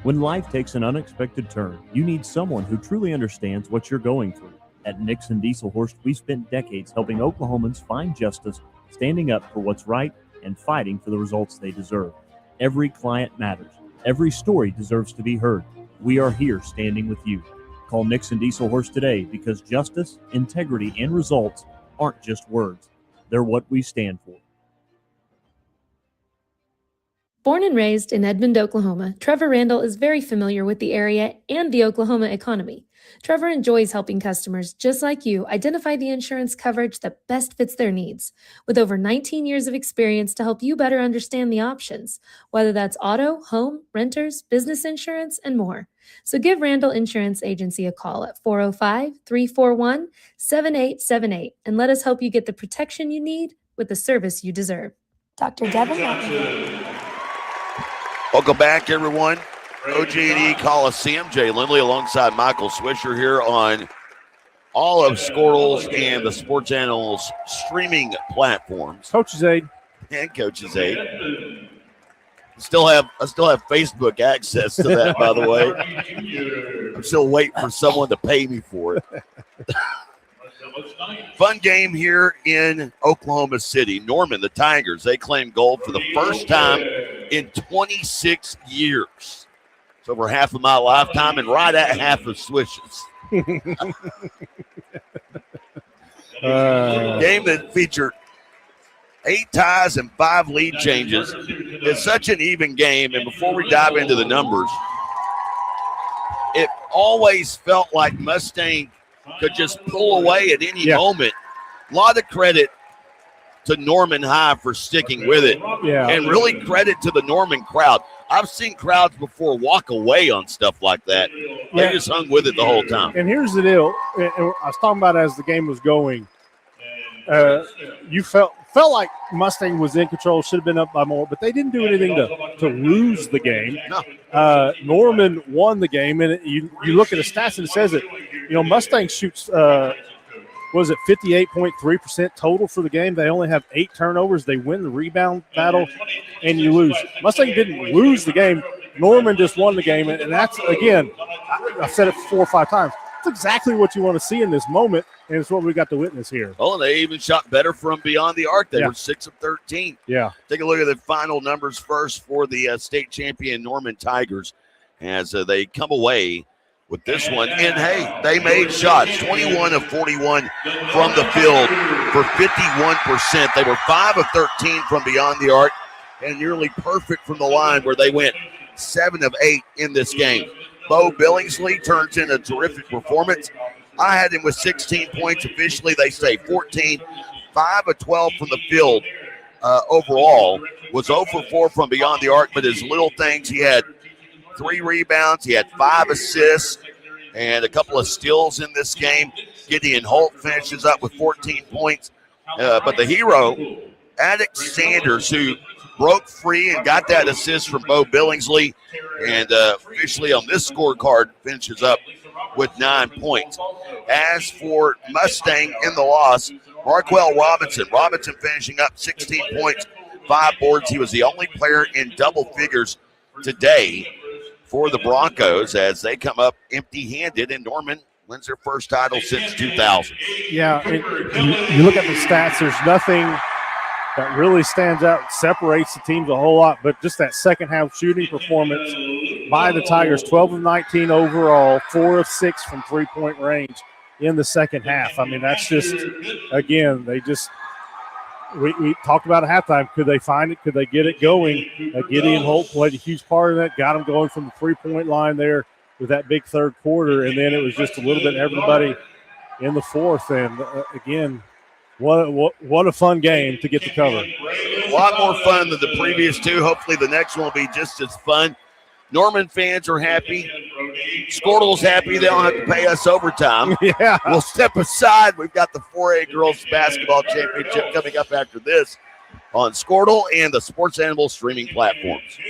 When life takes an unexpected turn, you need someone who truly understands what you're going through. At Nixon Dieselhorst, we've spent decades helping Oklahomans find justice, standing up for what's right, and fighting for the results they deserve. Every client matters. Every story deserves to be heard. We are here standing with you. Call Nixon Dieselhorst today because justice, integrity, and results aren't just words. They're what we stand for. Born and raised in Edmond, Oklahoma, Trevor Randall is very familiar with the area and the Oklahoma economy. Trevor enjoys helping customers just like you identify the insurance coverage that best fits their needs. With over 19 years of experience to help you better understand the options, whether that's auto, home, renters, business insurance, and more. So give Randall Insurance Agency a call at 405-341-7878 and let us help you get the protection you need with the service you deserve. Dr. Devin Martin. Welcome back, everyone. OG&E Coliseum, Jay Lindley alongside Michael Swisher here on all of Squirrels and the Sports Animals streaming platforms. Coach's Aid. And Coach's Aid. I still have Facebook access to that, by the way. I'm still waiting for someone to pay me for it. Fun game here in Oklahoma City. Norman, the Tigers, they claim gold for the first time in 26 years. It's over half of my lifetime and right at half of Swish's. Game that featured 8 ties and 5 lead changes. It's such an even game, and before we dive into the numbers, it always felt like Mustang could just pull away at any moment. A lot of credit to Norman High for sticking with it. Yeah. And really credit to the Norman crowd. I've seen crowds before walk away on stuff like that. They just hung with it the whole time. And here's the deal. I was talking about as the game was going, you felt like Mustang was in control, should have been up by more, but they didn't do anything to lose the game. No. Norman won the game, and you look at the stats and it says that, Mustang shoots, 58.3% total for the game. They only have 8 turnovers. They win the rebound battle, and you lose. Mustang didn't lose the game. Norman just won the game, and that's, again, I've said it 4 or 5 times. It's exactly what you want to see in this moment, and it's what we got to witness here. Oh, and they even shot better from beyond the arc. They were 6 of 13. Yeah. Take a look at the final numbers first for the state champion Norman Tigers as they come away with this one. And, hey, they made shots, 21 of 41 from the field for 51%. They were 5 of 13 from beyond the arc and nearly perfect from the line where they went 7 of 8 in this game. Bo Billingsley turns in a terrific performance. I had him with 16 points. Officially, they say 14. 5 of 12 from the field overall. Was 0 for 4 from beyond the arc, but his little things, he had 3 rebounds. He had 5 assists and a couple of steals in this game. Gideon Holt finishes up with 14 points. But the hero, Attic Sanders, who broke free and got that assist from Bo Billingsley, and officially on this scorecard finishes up with 9 points. As for Mustang in the loss, Marquell Robinson finishing up 16 points, 5 boards. He was the only player in double figures today for the Broncos as they come up empty-handed, and Norman wins their first title since 2000. Yeah, you look at the stats, there's nothing that really stands out, separates the teams a whole lot, but just that second half shooting performance by the Tigers, 12 of 19 overall, 4 of 6 from three-point range in the second half. I mean, that's just, again, we talked about at halftime. Could they find it? Could they get it going? Gideon Holt played a huge part of that, got them going from the three-point line there with that big third quarter, and then it was just a little bit everybody in the fourth. And, again, what a fun game to get to cover. A lot more fun than the previous two. Hopefully the next one will be just as fun. Norman fans are happy. Squirtle's happy. They don't have to pay us overtime. Yeah. We'll step aside. We've got the 4A Girls Basketball Championship coming up after this on Squirtle and the Sports Animal streaming platforms.